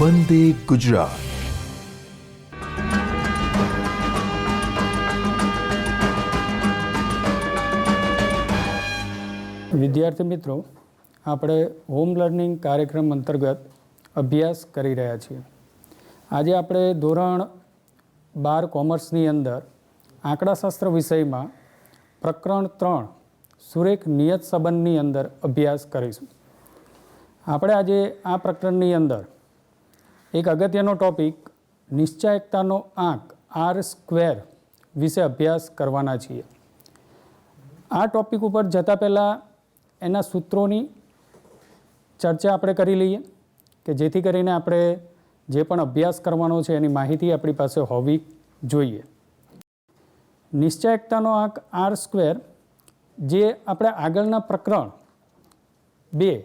વંદે ગુજરાત. વિદ્યાર્થી મિત્રો, આપણે હોમ લર્નિંગ કાર્યક્રમ અંતર્ગત અભ્યાસ કરી રહ્યા છીએ. આજે આપણે ધોરણ 12 કોમર્સની અંદર આંકડાશાસ્ત્ર વિષયમાં પ્રકરણ 3 સુરેખ નિયત સંબંધની અંદર અભ્યાસ કરીશું. આપણે આજે આ પ્રકરણની અંદર એક અગત્યનો ટોપિક નિશ્ચાયકતાનો આંક R² વિશે અભ્યાસ કરવાના છીએ. આ ટોપિક ઉપર જતાં પહેલાં એના સૂત્રોની ચર્ચા આપણે કરી લઈએ કે જેથી કરીને આપણે જે પણ અભ્યાસ કરવાનો છે એની માહિતી આપણી પાસે હોવી જોઈએ. નિશ્ચાયકતાનો આંક R² જે આપણે આગળના પ્રકરણ 2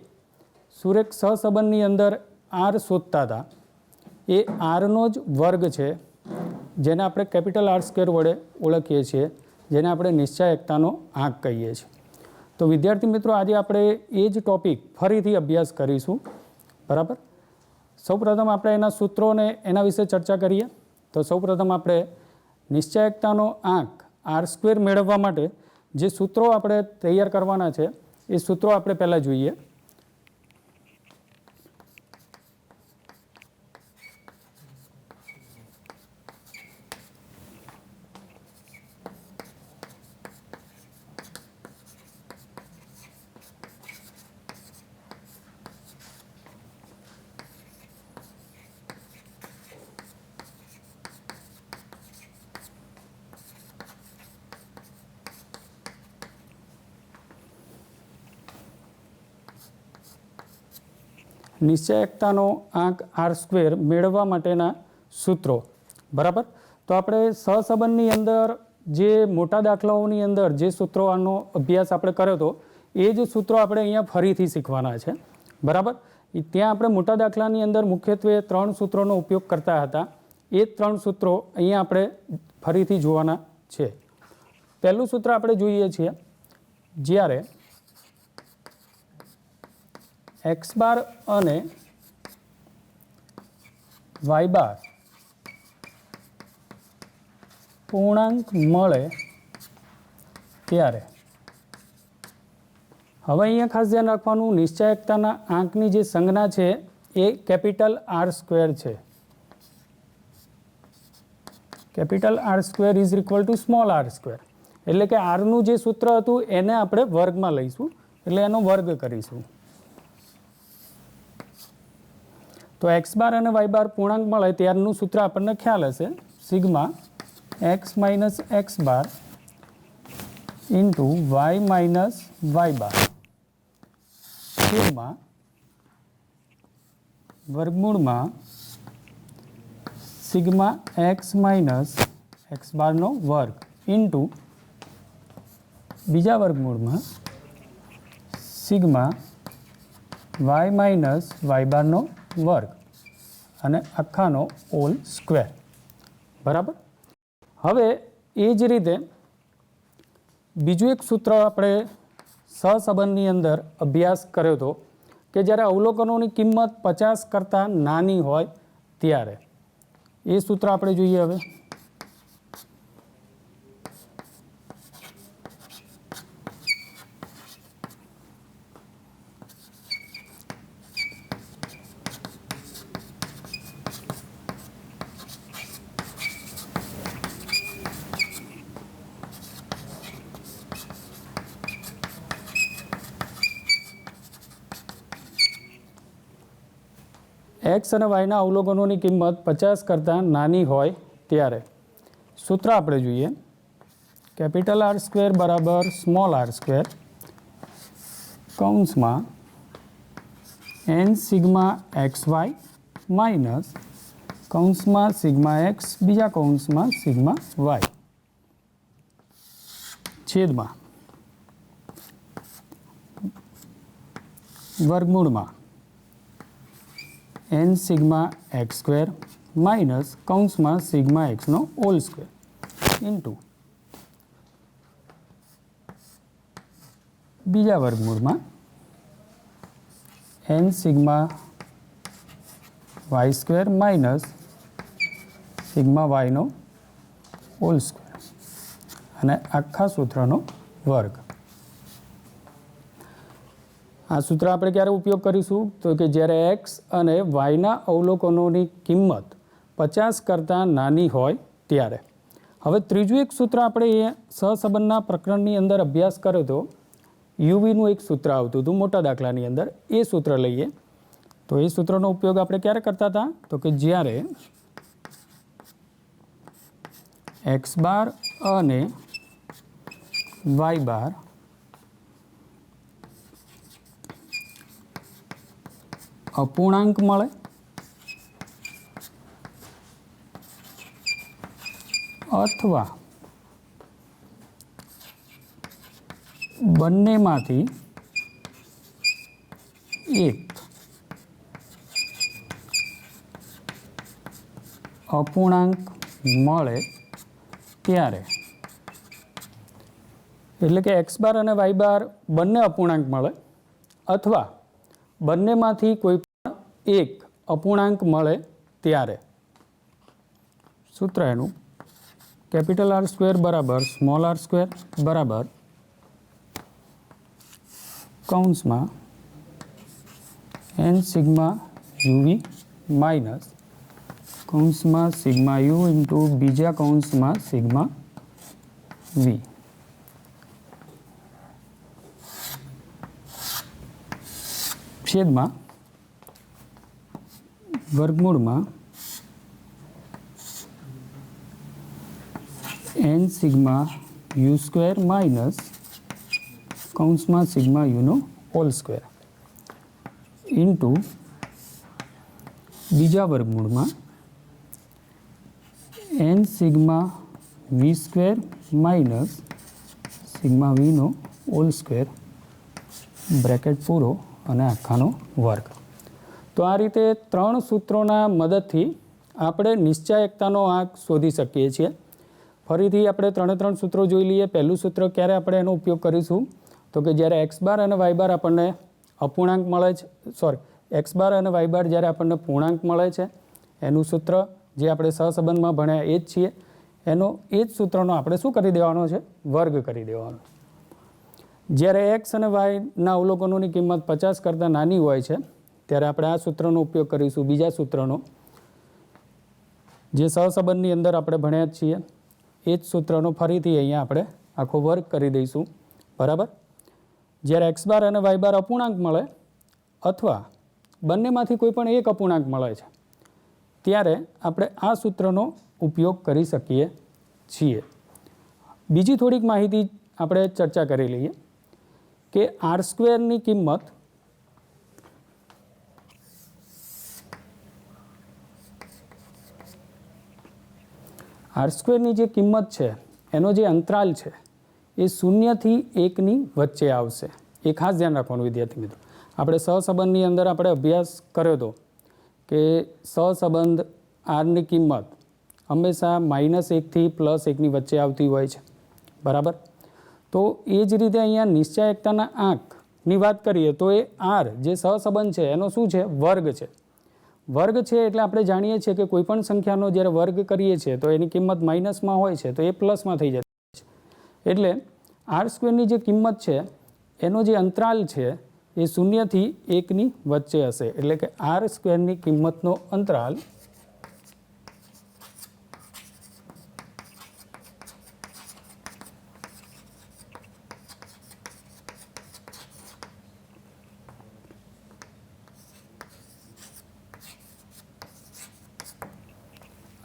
સુરેખ સહસંબંધની અંદર R શોધતા હતા એ Rનો જ વર્ગ છે, જેને આપણે કેપિટલ R² વડે ઓળખીએ છીએ, જેને આપણે નિશ્ચાયકતાનો આંક કહીએ છીએ. તો વિદ્યાર્થી મિત્રો, આજે આપણે એ જ ટૉપિક ફરીથી અભ્યાસ કરીશું. બરાબર. સૌપ્રથમ આપણે એના સૂત્રોને એના વિશે ચર્ચા કરીએ. તો સૌપ્રથમ આપણે નિશ્ચાયકતાનો આંક R² મેળવવા માટે જે સૂત્રો આપણે તૈયાર કરવાના છે એ સૂત્રો આપણે પહેલાં જોઈએ. નિશ્ચાયકતાનો આંક R² મેળવવા માટેના સૂત્રો. બરાબર. તો આપણે સહસંબંધની અંદર જે મોટા દાખલાઓની અંદર જે સૂત્રોનો અભ્યાસ આપણે કર્યો હતો એ જ સૂત્રો આપણે અહીંયા ફરીથી શીખવાના છે. બરાબર. ત્યાં આપણે મોટા દાખલાની અંદર મુખ્યત્વે 3 સૂત્રોનો ઉપયોગ કરતા હતા. એ 3 સૂત્રો અહીંયા આપણે ફરીથી જોવાના છે. પહેલું સૂત્ર આપણે જોઈએ છીએ જ્યારે x બાર અને y બાર પૂર્ણાંક મળે ત્યારે. હવે અહીંયા ખાસ ધ્યાન રાખવાનું, નિશ્ચાયકતાના આંકની જે સંજ્ઞા છે એ કેપિટલ R² છે. Capital R² is equal two small R². એટલે કે આરનું જે સૂત્ર હતું એને આપણે વર્ગમાં લઈશું, એટલે એનો વર્ગ કરીશું. તો x બાર અને y બાર પૂર્ણાંક મળે ત્યારનું સૂત્ર આપણને ખ્યાલ હશે, સિગ્મા x માઇનસ x બાર ઇન્ટુ y માઇનસ y બાર સિગ્મા વર્ગમૂળમાં સિગ્મા x માઇનસ x બારનો વર્ગ ઇન્ટુ બીજા વર્ગમૂળમાં સિગ્મા y માઇનસ y બારનો વર્ગ અને આખાનો હોલ સ્ક્વેર. બરાબર. હવે એ જ રીતે બીજું એક સૂત્ર આપણે સહસંબંધની અંદર અભ્યાસ કર્યો હતો કે જ્યારે અવલોકનોની કિંમત 50 કરતાં નાની હોય ત્યારે. એ સૂત્ર આપણે જોઈએ હવે. એક્સ અને વાયના અવલોકનોની કિંમત 50 કરતાં નાની હોય ત્યારે સૂત્ર આપણે જોઈએ. કેપિટલ R² બરાબર સ્મોલ R² કૌંસમાં n સિગ્મા XY માઇનસ કૌંસમાં સિગ્મા એક્સ બીજા કૌંસમાં સિગ્મા વાય છેદમાં વર્ગમૂળમાં N sigma X square minus કૌંસમાં સિગ્મા એક્સનો હોલ સ્ક્વેર ઇન્ટુ બીજા વર્ગમૂળમાં N sigma Y square minus sigma વાયનો હોલ સ્ક્વેર અને આખા સૂત્રનો વર્ગ. આ સૂત્ર આપણે ક્યારે ઉપયોગ કરીશું તો કે જ્યારે એક્સ અને વાયના અવલોકનોની કિંમત 50 કરતાં નાની હોય ત્યારે. હવે ત્રીજું એક સૂત્ર આપણે એ સહસંબંધના પ્રકરણની અંદર અભ્યાસ કર્યો હતો. યુવીનું એક સૂત્ર આવતું હતું મોટા દાખલાની અંદર. એ સૂત્ર લઈએ તો એ સૂત્રનો ઉપયોગ આપણે ક્યારે કરતા હતા તો કે જ્યારે એક્સ બાર અને વાય બાર અપૂર્ણાંક મળે અથવા બંનેમાંથી એક અપૂર્ણાંક મળે ત્યારે એટલે કે એક્સ બાર અને વાય બાર બંને અપૂર્ણાંક મળે અથવા બંનેમાંથી કોઈ પણ એક અપૂર્ણાંક મળે ત્યારે સૂત્ર એનું કેપિટલ આર સ્ક્વેર બરાબર સ્મોલ આર સ્ક્વેર બરાબર કૌંસમાં એન સિગ્મા યુવી માઇનસ કૌંસમાં સિગ્મા યુ ઇન્ટુ બીજા કૌંસમાં સિગ્મા વી છેદમાં વર્ગમૂળમાં N sigma U square minus કૌંસમાં સિગ્મા યુનો હોલ સ્ક્વેર ઇન્ટુ બીજા વર્ગમૂળમાં N sigma V square minus sigma વીનો હોલ સ્ક્વેર બ્રેકેટ પૂરો અને આખાનો વર્ગ. તો આ રીતે ત્રણ સૂત્રોના મદદથી આપણે નિશ્ચાયકતાનો આંક શોધી શકીએ છીએ. ફરીથી આપણે ત્રણ સૂત્રો જોઈ લઈએ. પહેલું સૂત્ર ક્યારે આપણે એનો ઉપયોગ કરીશું તો કે જ્યારે એક્સ બાર અને વાય બાર આપણને અપૂર્ણાંક મળે છે એક્સ બાર અને વાય બાર જ્યારે આપણને પૂર્ણાંક મળે છે એનું સૂત્ર જે આપણે સહસંબંધમાં ભણ્યા એ જ છીએ એનો એ જ સૂત્રનો આપણે શું કરી દેવાનો છે વર્ગ કરી દેવાનો. જ્યારે એક્સ અને વાયના અવલોકનોની કિંમત 50 કરતાં નાની હોય છે ત્યારે આપણે આ સૂત્રનો ઉપયોગ કરીશું. બીજા સૂત્રનો જે સહસંબંધની અંદર આપણે ભણ્યા જ છીએ એ જ સૂત્રનો ફરીથી અહીંયા આપણે આખો વર્ગ કરી દઈશું. બરાબર. જ્યારે એક્સ બાર અને વાય બાર અપૂર્ણાંક મળે અથવા બંનેમાંથી કોઈ પણ એક અપૂર્ણાંક મળે છે ત્યારે આપણે આ સૂત્રનો ઉપયોગ કરી શકીએ છીએ. બીજી થોડીક માહિતી આપણે ચર્ચા કરી લઈએ કે આર સ્ક્વેરની કિંમત આર સ્ક્વેરની જે કિંમત છે એનો જે અંતરાલ છે એ 0 થી 1ની વચ્ચે આવશે. એ ખાસ ધ્યાન રાખવાનું વિદ્યાર્થી મિત્રો. આપણે સહસંબંધની અંદર આપણે અભ્યાસ કર્યો હતો કે સહસંબંધ આરની કિંમત હંમેશા -1 થી +1ની વચ્ચે આવતી હોય છે. બરાબર. તો એ જ રીતે અહીંયા નિશ્ચાયકતાના આંકની વાત કરીએ તો એ આર જે સહસંબંધ છે એનો શું છે વર્ગ છે. વર્ગ છે એટલે આપણે જાણીએ છીએ કે કોઈ પણ સંખ્યાનો જ્યારે વર્ગ કરીએ છીએ તો એની કિંમત માઇનસમાં હોય છે તો એ પ્લસમાં થઈ જતી છે. એટલે આર સ્ક્વેરની જે કિંમત છે એનો જે અંતરાલ છે એ 0 થી 1ની વચ્ચે હશે. એટલે કે આર સ્ક્વેરની કિંમતનો અંતરાલ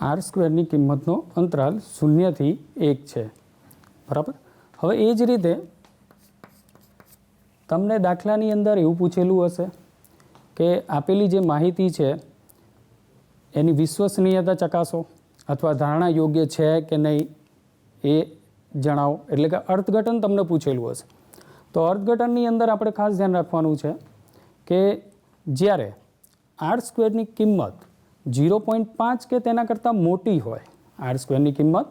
આર સ્ક્વેરની કિંમતનો અંતરાલ 0 થી 1 છે. બરાબર. હવે એ જ રીતે તમને દાખલાની અંદર એવું પૂછેલું હશે કે આપેલી જે માહિતી છે એની વિશ્વસનીયતા ચકાસો અથવા ધારણા યોગ્ય છે કે નહીં એ જણાવો. એટલે કે અર્થઘટન તમને પૂછેલું હશે તો અર્થઘટનની અંદર આપણે ખાસ ધ્યાન રાખવાનું છે કે જ્યારે આર સ્ક્વેરની કિંમત 0.5 કે તેના કરતાં મોટી હોય, આર સ્ક્વેરની કિંમત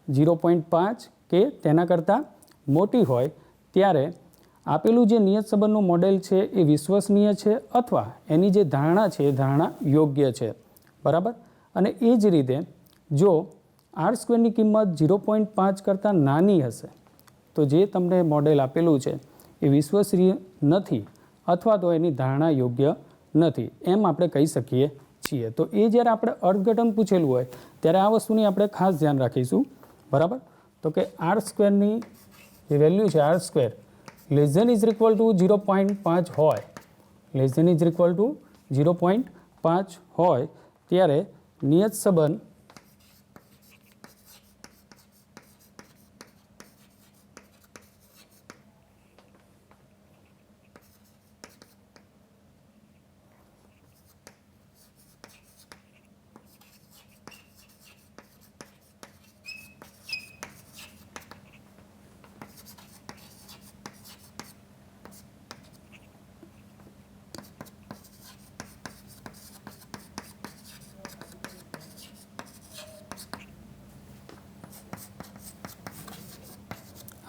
0.5 કે તેના કરતાં મોટી હોય ત્યારે આપેલું જે નિયત સંબંધનું મોડેલ છે એ વિશ્વસનીય છે અથવા એની જે ધારણા છે એ ધારણા યોગ્ય છે. બરાબર. અને એ જ રીતે જો આર સ્ક્વેરની કિંમત 0.5 કરતાં નાની હશે તો જે તમને મોડેલ આપેલું છે એ વિશ્વસનીય નથી અથવા તો એની ધારણા યોગ્ય નથી એમ આપણે કહી શકીએ છીએ. તો એ જ્યારે આપણે અર્થઘટન પૂછેલું હોય ત્યારે આ વસ્તુની આપણે ખાસ ધ્યાન રાખીશું. બરાબર. તો કે આર સ્ક્વેરની જે વેલ્યુ છે R square less than is equal to 0.5 હોય, less than is equal to 0.5 હોય ત્યારે નિયત સંબંધ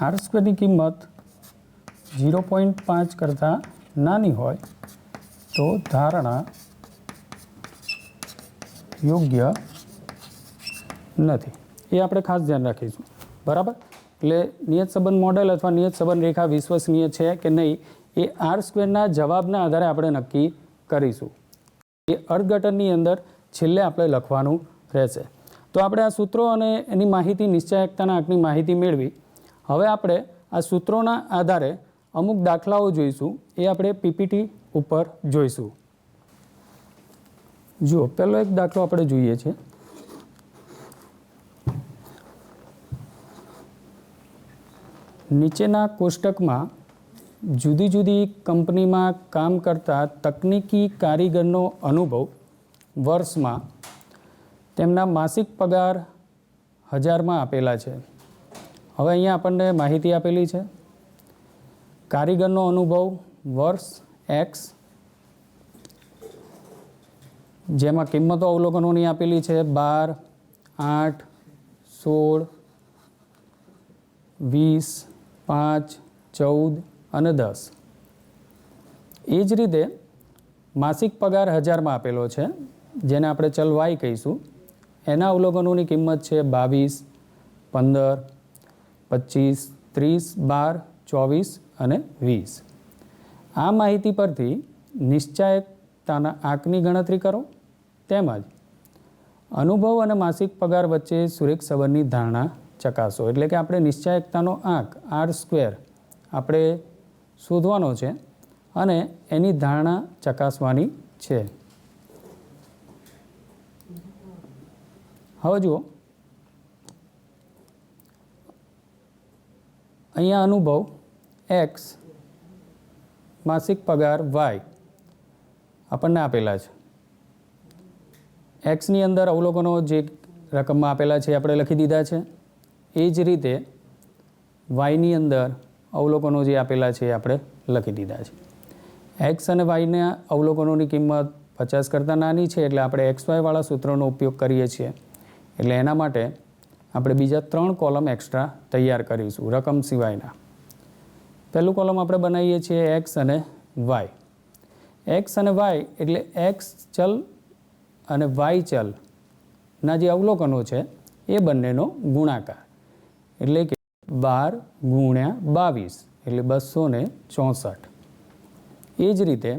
આર સ્ક્વેરની કિંમત 0.5 કરતાં નાની હોય તો ધારણા યોગ્ય નથી. એ આપણે ખાસ ધ્યાન રાખીશું. બરાબર. એટલે નિયત સંબંધ મોડેલ અથવા નિયત સંબંધ રેખા વિશ્વસનીય છે કે નહીં એ આર સ્ક્વેરના જવાબના આધારે આપણે નક્કી કરીશું. એ અર્થઘટનની અંદર છેલ્લે આપણે લખવાનું રહેશે. તો આપણે આ સૂત્રો અને એની માહિતી નિશ્ચાયકતાના આંકની માહિતી મેળવી. હવે આપણે આ સૂત્રોના આધારે અમુક દાખલાઓ જોઈશું. એ આપણે પીપીટી ઉપર જોઈશું. જુઓ, પહેલો એક દાખલો આપણે જોઈએ છે. નીચેના કોષ્ટકમાં જુદી જુદી કંપનીમાં કામ કરતા તકનીકી કારીગરનો અનુભવ વર્ષમાં તેમના માસિક પગાર 1000માં આપેલા છે. હવે અહીંયા આપણને માહિતી આપેલી છે. કારીગરનો અનુભવ વર્ષ એક્સ, જેમાં કિંમતો અવલોકનોની આપેલી છે 12, 8, 16, 20, 5, 14 અને 10. એ જ રીતે માસિક પગાર 1000માં આપેલો છે, જેને આપણે ચલ વાય કહીશું. એના અવલોકનોની કિંમત છે 22, 15, 25, 30, 12, 24 અને 20. આ માહિતી પરથી નિશ્ચાયકતાના આંકની ગણતરી કરો તેમજ અનુભવ અને માસિક પગાર વચ્ચે સુરેખ સંબંધની ધારણા ચકાસો. એટલે કે આપણે નિશ્ચાયકતાનો આંક આર સ્ક્વેર આપણે શોધવાનો છે અને એની ધારણા ચકાસવાની છે. હવે જુઓ, અહીંયા અનુભવ એક્સ, માસિક પગાર વાય આપણને આપેલા છે. એક્સની અંદર અવલોકનો જે રકમમાં આપેલા છે આપણે લખી દીધા છે. એ જ રીતે વાયની અંદર અવલોકનો જે આપેલા છે આપણે લખી દીધા છે. એક્સ અને વાયના અવલોકનોની કિંમત 50 કરતાં નાની છે એટલે આપણે એક્સ વાયવાળા સૂત્રનો ઉપયોગ કરીએ છીએ. એટલે એના માટે આપણે બીજા 3 કોલમ એક્સ્ટ્રા તૈયાર કરીશું રકમ સિવાયના. પહેલું કોલમ આપણે બનાવીએ છીએ એક્સ અને વાય. એક્સ અને વાય એટલે એક્સ ચલ અને વાય ચલના જે અવલોકનો છે એ બંનેનો ગુણાકાર. એટલે કે 12 ગુણ્યા 22 એટલે 264. એ જ રીતે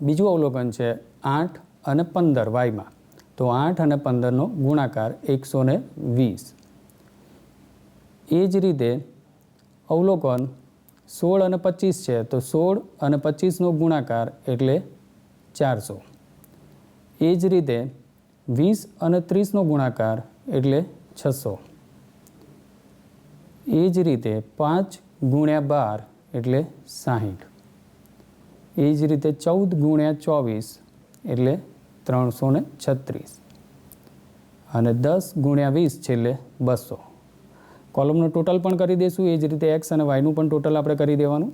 બીજું અવલોકન છે 8 અને 15 વાયમાં. તો 8 અને 15નો ગુણાકાર 120. એ જ રીતે અવલોકન 16 અને 25 છે તો 16 અને 25નો ગુણાકાર એટલે 400. એ જ રીતે 20 અને 30નો ગુણાકાર એટલે 600. એ જ રીતે 5 ગુણ્યા 12 એટલે 60. એ જ રીતે 14 ગુણ્યા 24 એટલે 336 અને 10 ગુણ્યા 20 છેલ્લે 200. કોલમનું ટોટલ પણ કરી દઈશું. એ જ રીતે એક્સ અને વાયનું પણ ટોટલ આપણે કરી દેવાનું.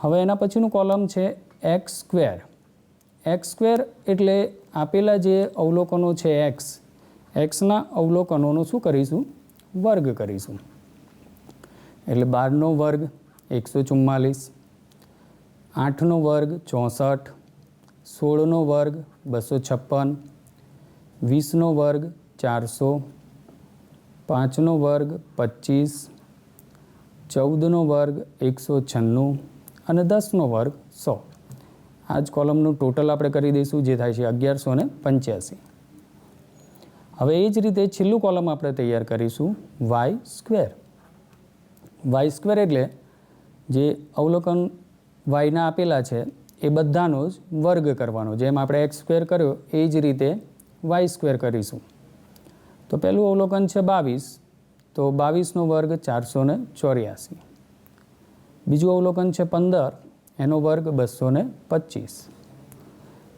હવે એના પછીનું કોલમ છે એક્સ સ્ક્વેર. એક્સ સ્ક્વેર એટલે આપેલા જે અવલોકનો છે એક્સના અવલોકનોનો શું કરીશું? વર્ગ કરીશું. એટલે 12નો વર્ગ 144, 8નો વર્ગ 64, 16નો વર્ગ 256, 20નો વર્ગ 400, 5નો વર્ગ 25, 14નો વર્ગ 196 અને 10નો વર્ગ 100. આ જ કોલમનું ટોટલ આપણે કરી દઈશું, જે થાય છે 1185. હવે એ જ રીતે છેલ્લું કોલમ આપણે તૈયાર કરીશું વાય સ્ક્વેર. વાય સ્ક્વેર એટલે જે અવલોકન વાયના આપેલા છે એ બધાનો જ વર્ગ કરવાનો. જેમ આપણે એક્સ સ્ક્વેર કર્યો એ જ રીતે વાય સ્ક્વેર કરીશું. તો પહેલું અવલોકન છે 22, તો 22નો વર્ગ 484. બીજું અવલોકન છે 15, એનો વર્ગ 225.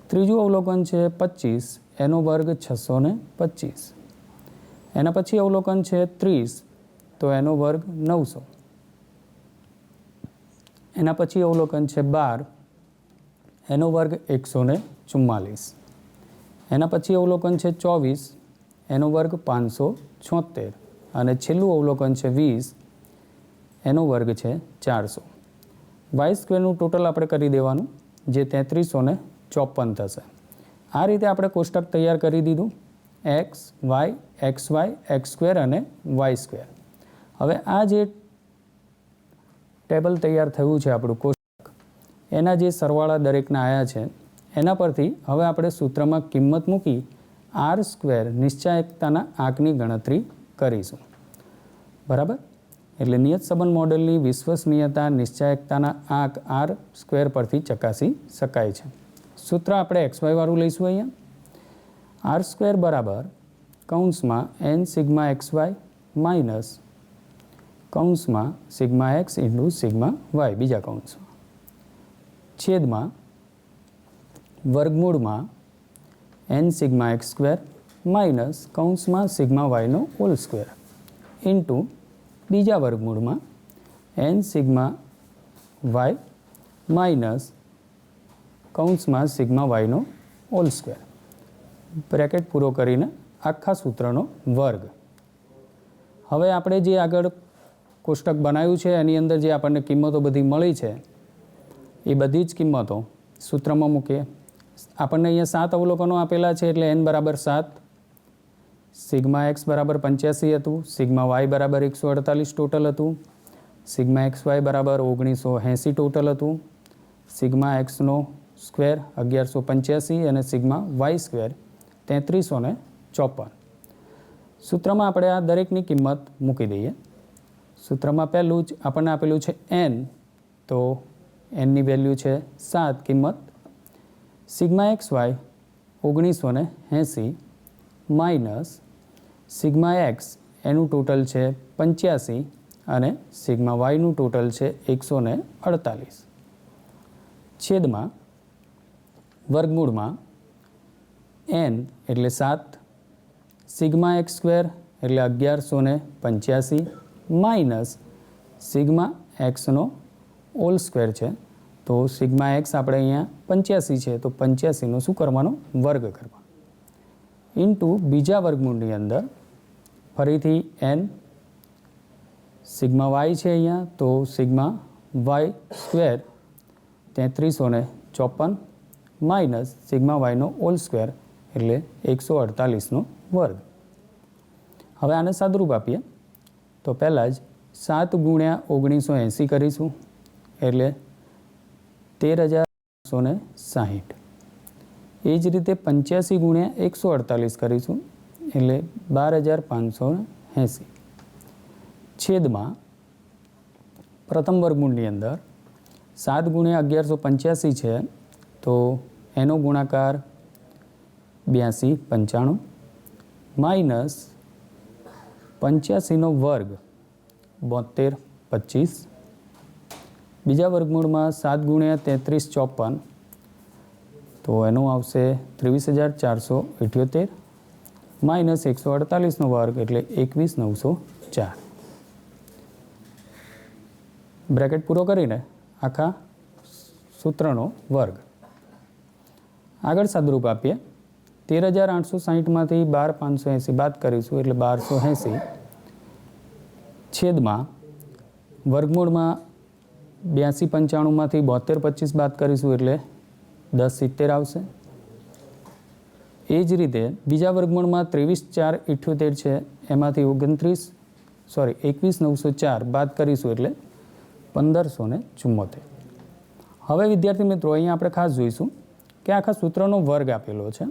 ત્રીજું અવલોકન છે 25, એનો વર્ગ 625. એના પછી અવલોકન છે 30, તો એનો વર્ગ 900. એના પછી અવલોકન છે 12, એનો વર્ગ 144. એના પછી અવલોકન છે 24, એનો વર્ગ 576. અને છેલ્લું અવલોકન છે 20, એનો વર્ગ છે 400. વાય સ્ક્વેરનું ટોટલ આપણે કરી દેવાનું, જે 3354 થશે. આ રીતે આપણે કોષ્ટક તૈયાર કરી દીધું. એક્સ વાય, એક્સ સ્ક્વેર અને વાય સ્ક્વેર. હવે આ જે ટેબલ તૈયાર થયું છે આપણું કોષ્ટક, એના જે સરવાળા દરેકના આવ્યા છે એના પરથી હવે આપણે સૂત્રમાં કિંમત મૂકી આર સ્ક્વેર નિશ્ચાયકતાના આંકની ગણતરી કરીશું. બરાબર? એટલે નિયત સંબંધ મોડેલની વિશ્વસનીયતા નિશ્ચાયકતાના આંક આર સ્ક્વેર પરથી ચકાસી શકાય છે. સૂત્ર આપણે XY વાળું લઈશું અહીંયા. આર સ્ક્વેર બરાબર કૌંસમાં n સિગ્મા XY માઇનસ કૌંસમાં sigma x into sigma y બીજા કૌંસમાં છેદમાં વર્ગમૂળમાં n sigma x square minus કૌંસમાં સિગ્મા yનો હોલ સ્ક્વેર ઇન્ટુ બીજા વર્ગમૂળમાં n સિગ્મા y માઇનસ કૌંસમાં સિગ્મા yનો હોલ સ્ક્વેર. બ્રેકેટ પૂરો કરીને આખા સૂત્રનો વર્ગ. હવે આપણે જે આગળ કોષ્ટક બનાવ્યું છે એની અંદર જે આપણને કિંમતો બધી મળી છે એ બધી જ કિંમતો સૂત્રમાં મૂકીએ. આપણને અહીંયા 7 અવલોકનો આપેલા છે એટલે n બરાબર 7, સિગ્મા x બરાબર 85 હતું, સિગ્મા y બરાબર 148 ટોટલ હતું, સિગ્મા XY બરાબર 1980 ટોટલ હતું, સિગ્મા xનો સ્ક્વેર 1185 અને સિગ્મા y સ્ક્વેર 3354. સૂત્રમાં આપણે આ દરેકની કિંમત મૂકી દઈએ. સૂત્રમાં પહેલું જ આપણને આપેલું છે n, તો nની વેલ્યુ છે 7 કિંમત, sigma XY 1980 minus sigma x એનું ટોટલ છે 85 અને સિગ્મા yનું ટોટલ છે 148 છેદમાં વર્ગમૂળમાં n એટલે 7, સિગ્મા x સ્ક્વેર એટલે 1185 માઇનસ સિગ્મા xનો હોલ સ્ક્વેર છે, તો સિગ્મા x આપણે અહીંયા 85 છે તો 85નો શું કરવાનો? વર્ગ કરવાનો. ઇન્ટુ બીજા વર્ગમૂળની અંદર ફરીથી n, સિગ્મા y છે અહીંયા તો sigma y square 3354 minus sigma yનો હોલ સ્ક્વેર એટલે 148નો વર્ગ. હવે આને સાદુરૂપ આપીએ તો પહેલાં જ 7 ગુણ્યા 1980 કરીશું એટલે 13960. એ જ રીતે 85 ગુણ્યા 148 કરીશું એટલે 12580 છેદમાં પ્રથમ વર્ગમૂળની અંદર 7 ગુણ્યા 1185 છે તો એનો ગુણાકાર 8295 માઇનસ 85નો વર્ગ 7225. બીજા વર્ગમૂળમાં 7 ગુણ્યા 3354 તો એનું આવશે 23,478 માઇનસ 148નો વર્ગ એટલે 21,904. બ્રેકેટ પૂરો કરીને આખા સૂત્રનો વર્ગ. આગળ સાદુરૂપ આપીએ. 13,860માંથી 12,580 બાદ કરીશું એટલે 1280 છેદમાં વર્ગમૂળમાં 82,95માંથી 72,25 બાદ કરીશું એટલે 10,70 આવશે. એ જ રીતે બીજા વર્ગમૂળમાં 23,478 છે, એમાંથી 21,904 બાદ કરીશું એટલે 1,574. હવે વિદ્યાર્થી મિત્રો અહીંયા આપણે ખાસ જોઈશું કે આખા સૂત્રનો વર્ગ આપેલો છે.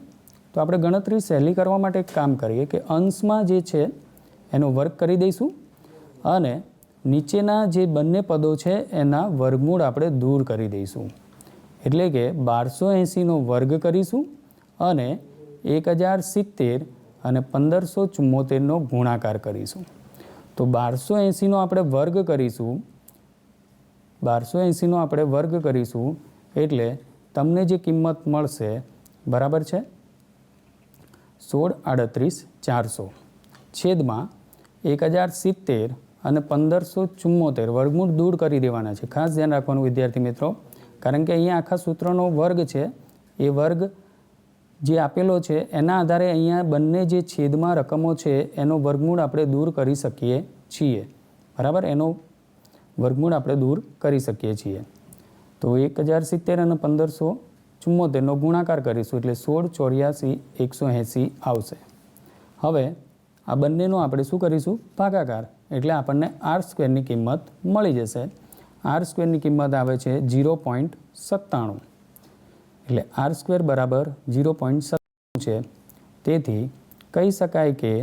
તો આપણે ગણતરી સહેલી કરવા માટે એક કામ કરીએ કે અંશમાં જે છે એનો વર્ગ કરી દઈશું અને નીચેના જે બંને પદો છે એના વર્ગમૂળ આપણે દૂર કરી દઈશું. એટલે કે 1280નો વર્ગ કરીશું અને 1,070 અને 1,574નો ગુણાકાર કરીશું. તો 1280નો આપણે વર્ગ કરીશું, 1280નો આપણે વર્ગ કરીશું એટલે તમને જે કિંમત મળશે બરાબર છે 16,38,400 છેદમાં 1,070 અને 1,574 વર્ગમૂળ દૂર કરી દેવાના છે. ખાસ ધ્યાન રાખવાનું વિદ્યાર્થી મિત્રો, કારણ કે અહીંયા આખા સૂત્રનો વર્ગ છે એ વર્ગ જે આપેલો છે એના આધારે અહીંયા બંને જે છેદમાં રકમો છે એનો વર્ગમૂળ આપણે દૂર કરી શકીએ છીએ. બરાબર, એનો વર્ગમૂળ આપણે દૂર કરી શકીએ છીએ. તો 1,070 અને 1,574નો ગુણાકાર કરીશું એટલે 16,84,180 આવશે. હવે આ બંનેનો આપણે શું કરીશું? ભાગાકાર. એટલે આપણને આર સ્ક્વેરની કિંમત મળી જશે. આર સ્ક્વેરની કિંમત આવે છે 0.97. એટલે આર સ્ક્વેર બરાબર 0.97 છે. તેથી કહી શકાય કે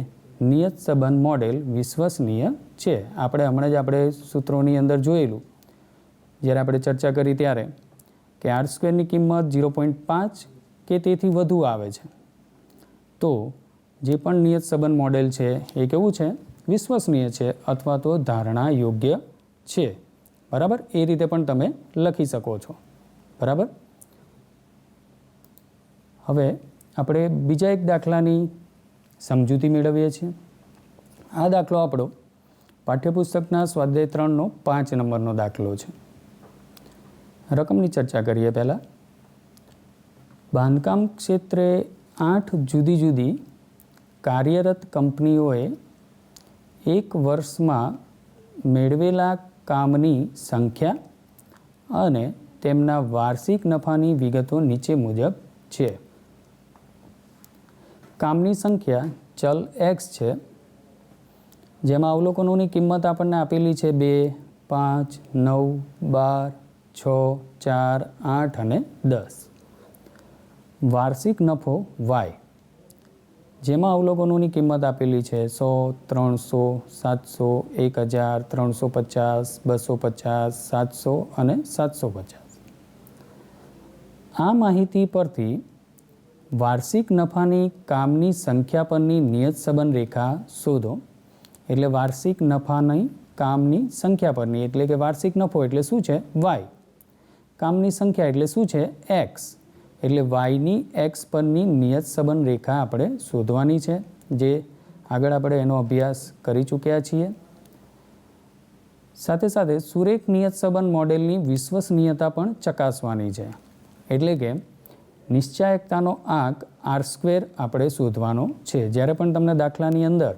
નિયત સંબંધ મોડેલ વિશ્વસનીય છે. આપણે હમણાં જ આપણે સૂત્રોની અંદર જોયેલું જ્યારે આપણે ચર્ચા કરી ત્યારે કે આર સ્ક્વેરની કિંમત 0.5 કે તેથી વધુ આવે છે. તો જે પણ નિયત સંબંધ મોડેલ છે એ કેવું છે? વિશ્વસનીય છે અથવા તો ધારણા યોગ્ય છે. બરાબર, એ રીતે પણ તમે લખી શકો છો. બરાબર. હવે આપણે બીજા એક દાખલાની સમજૂતી મેળવીએ છીએ. આ દાખલો આપણો પાઠ્યપુસ્તકના સ્વાધ્યાય 3નો 5 નંબરનો દાખલો છે. રકમની ચર્ચા કરીએ. પહેલાં બાંધકામ ક્ષેત્રે 8 જુદી જુદી કાર્યરત કંપનીઓએ એક વર્ષમાં મેળવેલા કામની સંખ્યા અને તેમના વાર્ષિક નફાની વિગતો નીચે મુજબ છે. કામની સંખ્યા ચલ x છે, જેમાં અવલોકનોની કિંમત આપણને આપેલી છે 2, 5, 9, 12, 6, 4, 8 અને 10. વાર્ષિક નફો y, જેમાં અવલોકનોની કિંમત આપેલી છે 100, 300, 700, 1,000, 350, 250, 700 અને 750. આ માહિતી પરથી વાર્ષિક નફાની કામની સંખ્યા પરની નિયત સંબંધ રેખા શોધો. એટલે વાર્ષિક નફાની કામની સંખ્યા પરની, એટલે કે વાર્ષિક નફો એટલે શું છે? y. કામની સંખ્યા એટલે શું છે? x. એટલે yની x પરની નિયત સંબંધ રેખા આપણે શોધવાની છે, જે આગળ આપણે એનો અભ્યાસ કરી ચૂક્યા છીએ. સાથે સાથે સુરેખ નિયત સંબંધ મોડેલની વિશ્વસનીયતા પણ ચકાસવાની છે. એટલે કે નિશ્ચાયકતાનો આંક આર સ્ક્વેર આપણે શોધવાનો છે. જ્યારે પણ તમને દાખલાની અંદર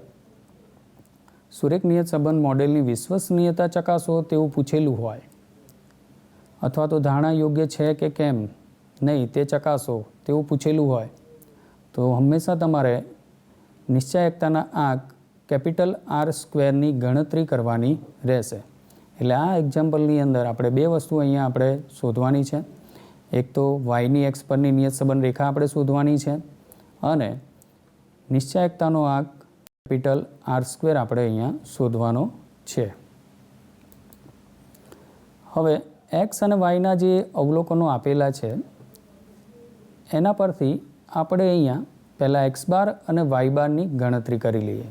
સુરેખ નિયત સંબંધ મોડેલની વિશ્વસનીયતા ચકાસો તેવું પૂછેલું હોય અથવા તો ધારણા યોગ્ય છે કે કેમ નહીં તે ચકાસો તેવું પૂછેલું હોય તો હંમેશા તમારે નિશ્ચાયકતાના આંક કેપિટલ આર સ્ક્વેરની ગણતરી કરવાની રહેશે. એટલે આ એક્ઝામ્પલની અંદર આપણે બે વસ્તુ અહીંયા આપણે શોધવાની છે. એક તો વાયની એક્સ પરની નિયત સંબંધ રેખા આપણે શોધવાની છે અને નિશ્ચાયકતાનો આંક કેપિટલ આર સ્ક્વેર આપણે અહીંયા શોધવાનો છે. હવે એક્સ અને વાયના જે અવલોકનો આપેલા છે એના પરથી આપણે અહીંયા પહેલાં એક્સ બાર અને વાય બારની ગણતરી કરી લઈએ.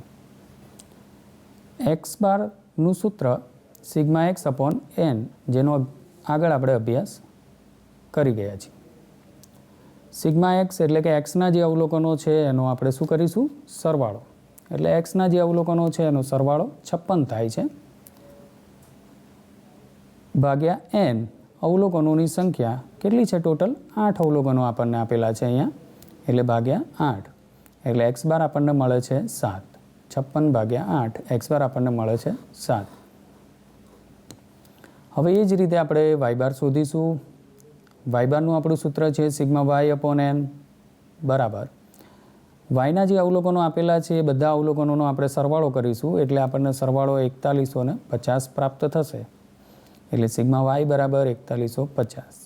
એક્સ બારનું સૂત્ર સિગ્મા એક્સ અપોન એન, જેનો આગળ આપણે અભ્યાસ કરી ગયા છીએ. સિગ્મા એક્સ એટલે કે એક્સના જે અવલોકનો છે એનો આપણે શું કરીશું? સરવાળો. એટલે એક્સના જે અવલોકનો છે એનો સરવાળો 56 થાય છે ભાગ્યા એન અવલોકનોની સંખ્યા કેટલી છે? ટોટલ 8 અવલોકનો આપણને આપેલા છે અહીંયા, એટલે ભાગ્યા 8 એટલે એક્સ બાર આપણને મળે છે 7. 56 ભાગ્યા 8 એક્સ બાર આપણને મળે છે 7. હવે એ જ રીતે આપણે વાય બાર શોધીશું. વાય બારનું આપણું સૂત્ર છે સિગ્મા વાય અપોન એન બરાબર વાયના જે અવલોકનો આપેલા છે એ બધા અવલોકનોનો આપણે સરવાળો કરીશું, એટલે આપણને સરવાળો 4150 પ્રાપ્ત થશે. એટલે સિગ્મા વાય બરાબર 4150.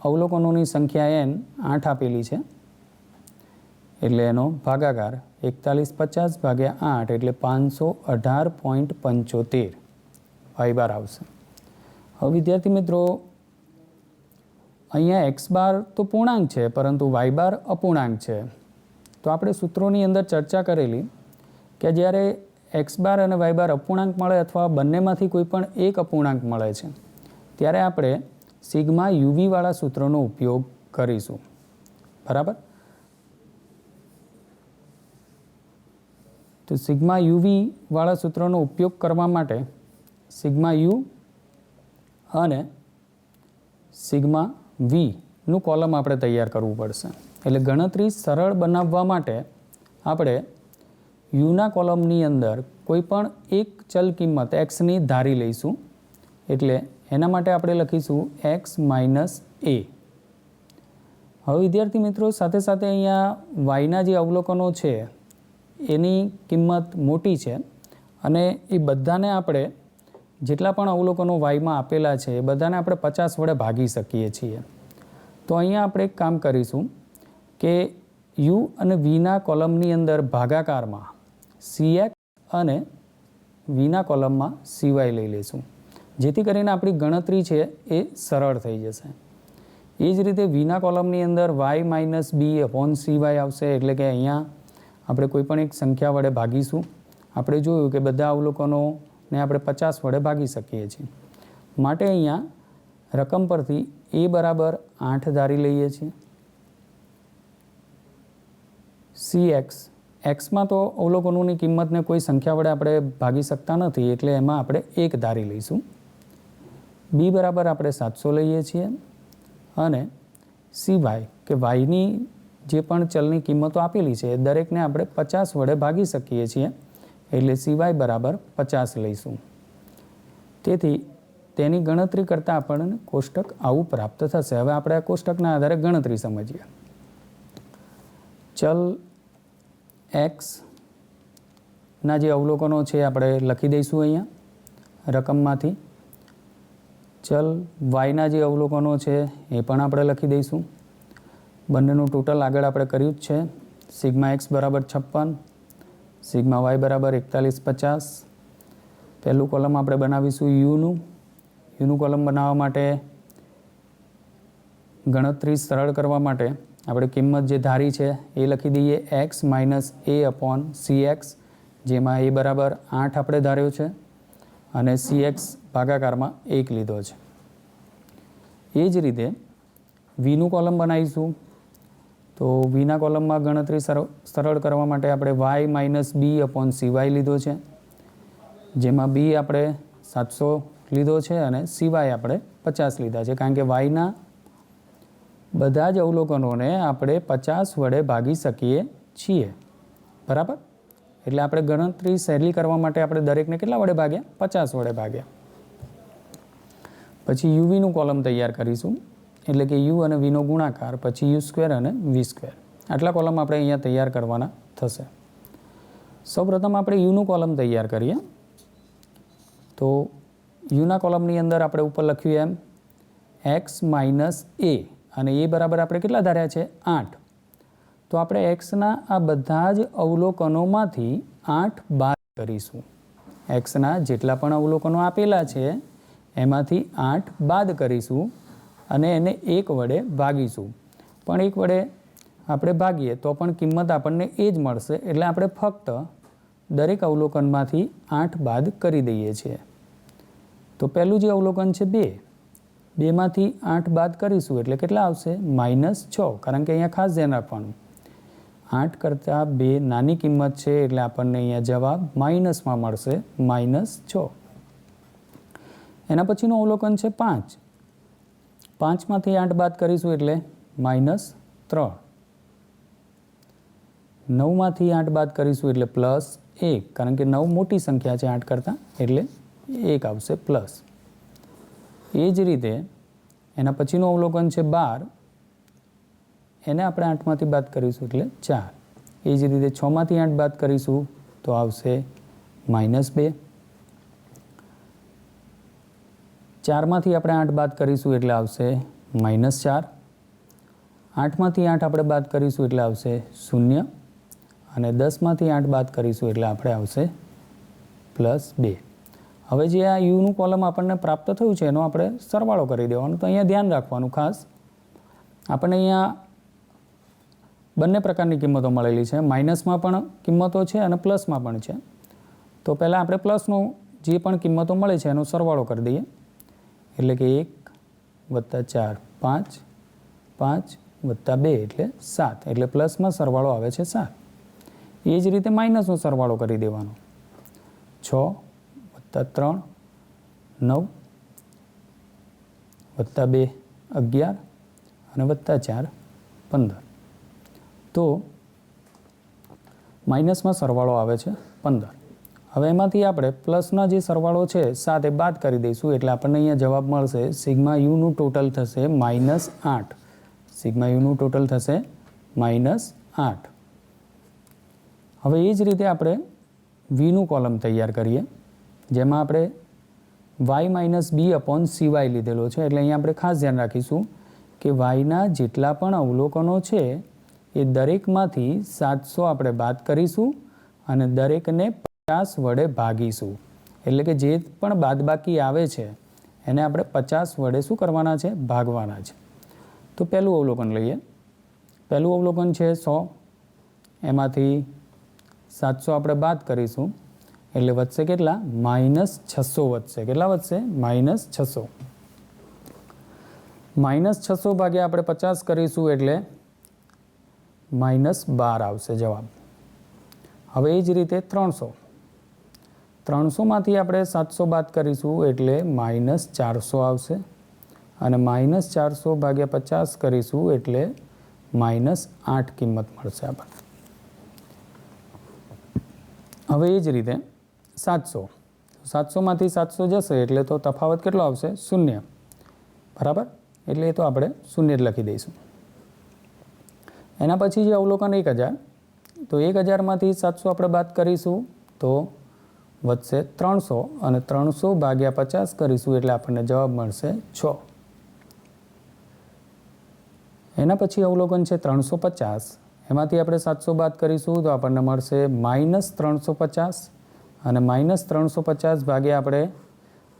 અવલોકનોની સંખ્યા એન 8 આપેલી છે, એટલે એનો ભાગાકાર 4150 ભાગ્યા 8 એટલે 518.75 વાય બાર આવશે. હવે વિદ્યાર્થી મિત્રો, અહીંયા એક્સ બાર તો પૂર્ણાંક છે પરંતુ વાય બાર અપૂર્ણાંક છે. તો આપણે સૂત્રોની અંદર ચર્ચા કરેલી કે જ્યારે એક્સ બાર અને વાય બાર અપૂર્ણાંક મળે અથવા બંનેમાંથી કોઈ પણ એક અપૂર્ણાંક મળે છે ત્યારે આપણે સિગ્મા યુવીવાળા સૂત્રનો ઉપયોગ કરીશું. બરાબર? તો સિગ્મા યુવીવાળા સૂત્રનો ઉપયોગ કરવા માટે સિગ્મા યુ અને સિગ્મા વીનું કોલમ આપણે તૈયાર કરવું પડશે. એટલે ગણતરી સરળ બનાવવા માટે આપણે યુના કોલમની અંદર કોઈ પણ એક ચલ કિંમત એક્સની ધારી લઈશું. એટલે એના માટે આપણે લખીશું એક્સ માઇનસ એ. હવે વિદ્યાર્થી મિત્રો, સાથે સાથે અહીંયા વાયના જે અવલોકનો છે એની કિંમત મોટી છે અને એ બધાને આપણે જેટલા પણ અવલોકનો વાયમાં આપેલા છે એ બધાને આપણે 50 વડે ભાગી શકીએ છીએ. તો અહીંયા આપણે એક કામ કરીશું કે યુ અને વીના કોલમની અંદર ભાગાકારમાં CX અને વીના કોલમમાં CY લઈ લઈશું, જેથી કરીને આપણી ગણતરી છે એ સરળ થઈ જશે. એ જ રીતે વીના કોલમની અંદર y minus B upon CY આવશે, એટલે કે અહીંયા આપણે કોઈ પણ એક સંખ્યા વડે ભાગીશું. આપણે જોયું કે બધા અવલોકનોને આપણે 50 વડે ભાગી શકીએ છીએ, માટે અહીંયા રકમ પરથી એ બરાબર 8 ધારી લઈએ છીએ. CX એક્સમાં તો અવલોકનોની કિંમતને કોઈ સંખ્યા વડે આપણે ભાગી શકતા નથી, એટલે એમાં આપણે 1 ધારી લઈશું. બી બરાબર આપણે 700 લઈએ છીએ અને CY કે વાયની જે પણ ચલની કિંમતો આપેલી છે એ દરેકને આપણે 50 વડે ભાગી શકીએ છીએ, એટલે CY બરાબર 50 લઈશું. તેથી તેની ગણતરી કરતાં આપણને કોષ્ટક આવું પ્રાપ્ત થશે. હવે આપણે આ કોષ્ટકના આધારે ગણતરી સમજીએ. ચલ એક્સના જે અવલોકનો છે આપણે લખી દઈશું અહીંયા રકમમાંથી. ચલ વાયના જે અવલોકનો છે એ પણ આપણે લખી દઈશું. બંનેનું ટોટલ આગળ આપણે કર્યું જ છે. સિગ્મા એક્સ બરાબર 56, સિગ્મા વાય બરાબર 4150. પહેલું કોલમ આપણે બનાવીશું યુનું કોલમ બનાવવા માટે ગણતરી સરળ કરવા માટે આપણે કિંમત જે ધારી છે એ લખી દઈએ એક્સ માઇનસ એ અપોન CX, જેમાં એ બરાબર 8 આપણે ધાર્યો છે અને CX ભાગાકારમાં 1 લીધો છે. એ જ રીતે વીનું કોલમ બનાવીશું. તો વીના કોલમમાં ગણતરી સરળ કરવા માટે આપણે y minus B upon CY લીધો છે, જેમાં બી આપણે 700 લીધો છે અને CY આપણે 50 લીધા છે, કારણ કે વાયના બધા જ અવલોકનોને આપણે 50 વડે ભાગી શકીએ છીએ. બરાબર? એટલે આપણે ગણતરી સહેલી કરવા માટે આપણે દરેકને કેટલા વડે ભાગ્યા? 50 વડે ભાગ્યા. પછી યુવીનું કોલમ તૈયાર કરીશું, એટલે કે યુ અને વીનો ગુણાકાર, પછી યુ સ્ક્વેર અને વી સ્ક્વેર. આટલા કોલમ આપણે અહીંયા તૈયાર કરવાના થશે. સૌપ્રથમ આપણે યુનું કોલમ તૈયાર કરીએ. તો યુના કોલમની અંદર આપણે ઉપર લખ્યું એમ એક્સ માઇનસ એ, અને એ બરાબર આપણે કેટલા ધાર્યા છે? 8. તો આપણે એક્સના આ બધા જ અવલોકનોમાંથી 8 બાદ કરીશું. એક્સના જેટલા પણ અવલોકનો આપેલા છે એમાંથી 8 બાદ કરીશું અને એને 1 વડે ભાગીશું. પણ 1 વડે આપણે ભાગીએ તો પણ કિંમત આપણને એ જ મળશે, એટલે આપણે ફક્ત દરેક અવલોકનમાંથી 8 બાદ કરી દઈએ છીએ. તો પહેલું જે અવલોકન છે 2, બેમાંથી 8 બાદ કરીશું એટલે કેટલા આવશે? -6. કારણ કે અહીંયા ખાસ ધ્યાન રાખવાનું, 8 કરતાં 2 નાની કિંમત છે એટલે આપણને અહીંયા જવાબ માઇનસમાં મળશે, -6. એના પછીનું અવલોકન છે 5. 5માંથી 8 બાદ કરીશું એટલે -3. 9માંથી 8 બાદ કરીશું એટલે +1, કારણ કે 9 મોટી સંખ્યા છે 8 કરતાં, એટલે 1 આવશે પ્લસ. એ જ રીતે એના પછીનું અવલોકન છે 12. એને આપણે 8માંથી બાદ કરીશું એટલે 4. એ જ રીતે 6માંથી 8 બાદ કરીશું તો આવશે -2. 4માંથી આપણે 8 બાદ કરીશું એટલે આવશે -4. 8માંથી 8 આપણે બાદ કરીશું એટલે આવશે 0. અને 10માંથી 8 બાદ કરીશું એટલે આપણે આવશે +2. હવે જે આ યુનું કોલમ આપણને પ્રાપ્ત થયું છે એનો આપણે સરવાળો કરી દેવાનો. તો અહીંયા ધ્યાન રાખવાનું ખાસ, આપણને અહીંયા બંને પ્રકારની કિંમતો મળેલી છે, માઇનસમાં પણ કિંમતો છે અને પ્લસમાં પણ છે. તો પહેલાં આપણે પ્લસનો જે પણ કિંમતો મળે છે એનો સરવાળો કરી દઈએ. એટલે કે 1 + 4 5, 5 + 2 એટલે 7, એટલે પ્લસમાં સરવાળો આવે છે 7. એ જ રીતે માઇનસનો સરવાળો કરી દેવાનો, 6 + 3 9 + 2 11 અને +4 15. તો માઇનસમાં સરવાળો આવે છે 15. હવે એમાંથી આપણે પ્લસના જે સરવાળો છે 7 એ બાદ કરી દઈશું એટલે આપણને અહીંયા જવાબ મળશે સિગ્મા યુનું ટોટલ થશે -8. સિગ્મા યુનું ટોટલ થશે -8. હવે એ જ રીતે આપણે વીનું કોલમ તૈયાર કરીએ, જેમાં આપણે y - b/cy લીધેલો છે. એટલે અહીંયા આપણે ખાસ ધ્યાન રાખીશું કે yના જેટલા પણ અવલોકનો છે એ દરેકમાંથી 700 આપણે બાદ કરીશું અને દરેકને 50 વડે ભાગીશું. એટલે કે જે પણ બાદબાકી આવે છે એને આપણે 50 વડે શું કરવાના છે? ભાગવાના છે. તો પહેલું અવલોકન લઈએ. પહેલું અવલોકન છે 100. એમાંથી 700 આપણે બાદ કરીશું એટલે વધશે કેટલા? -600 વધશે. કેટલા વધશે? -600. -600 ભાગ્યા આપણે 50 કરીશું એટલે -12 આવશે જવાબ. હવે એ જ રીતે 300. 300માંથી આપણે 700 બાદ કરીશું એટલે -400 આવશે અને -400 ભાગ્યા 50 કરીશું એટલે -8 કિંમત મળશે આપણને. હવે એ જ રીતે 700. 700માંથી 700 જશે એટલે તો તફાવત કેટલો આવશે? 0. બરાબર, એટલે એ તો આપણે 0 જ લખી દઈશું. એના પછી જે અવલોકન 1000. તો 1000માંથી 700 આપણે બાદ કરીશું તો વધશે 300 અને 300 ભાગ્યા 50 કરીશું એટલે આપણને જવાબ મળશે 6. એના પછી અવલોકન છે 350. એમાંથી આપણે 700 બાદ કરીશું તો આપણને મળશે -350 અને -350 ભાગ્યા આપણે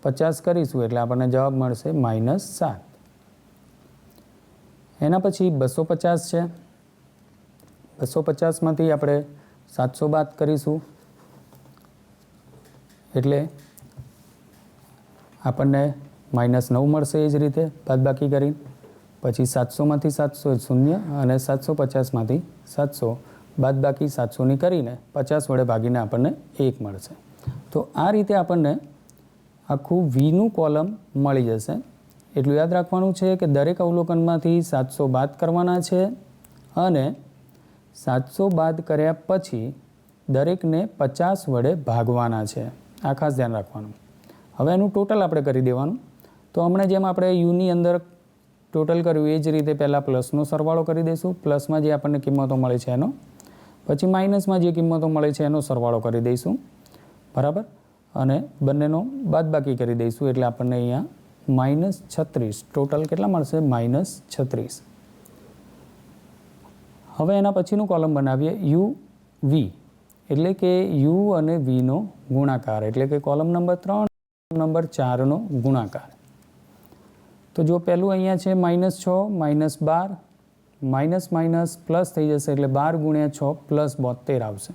50 કરીશું એટલે આપણને જવાબ મળશે -7. એના પછી 250 છે. 250માંથી આપણે 700 બાદ કરીશું એટલે આપણને -9 મળશે. એ જ રીતે બાદબાકી કરી પછી 700માંથી 700 0 અને 750માંથી 700 બાદબાકી 700ની કરીને 50 વડે ભાગીને આપણને 1 મળશે. તો આ રીતે આપણને આખું વીનું કોલમ મળી જશે. એટલું યાદ રાખવાનું છે કે દરેક અવલોકનમાંથી 700 બાદ કરવાના છે અને 700 બાદ કર્યા પછી દરેકને 50 વડે ભાગવાના છે. આ ખાસ ધ્યાન રાખવાનું. હવે એનું ટોટલ આપણે કરી દેવાનું. તો હમણાં જેમ આપણે યુની અંદર ટોટલ કર્યું એ જ રીતે પહેલાં પ્લસનો સરવાળો કરી દઈશું. પ્લસમાં જે આપણને કિંમતો મળે છે એનો, પછી માઇનસમાં જે કિંમતો મળે છે એનો સરવાળો કરી દઈશું. બરાબર, અને બંનેનો બાદબાકી કરી દઈશું એટલે આપણને અહીંયા -36 ટોટલ કેટલા મળશે? -36. હવે એના પછીનું કોલમ બનાવીએ યુ વી, એટલે કે યુ અને વીનો ગુણાકાર, એટલે કે કોલમ નંબર 3 નંબર 4નો ગુણાકાર. તો જો પહેલું અહીંયા છે -6 -12 માઇનસ પ્લસ થઈ જશે એટલે 12 × 6 + 72 આવશે.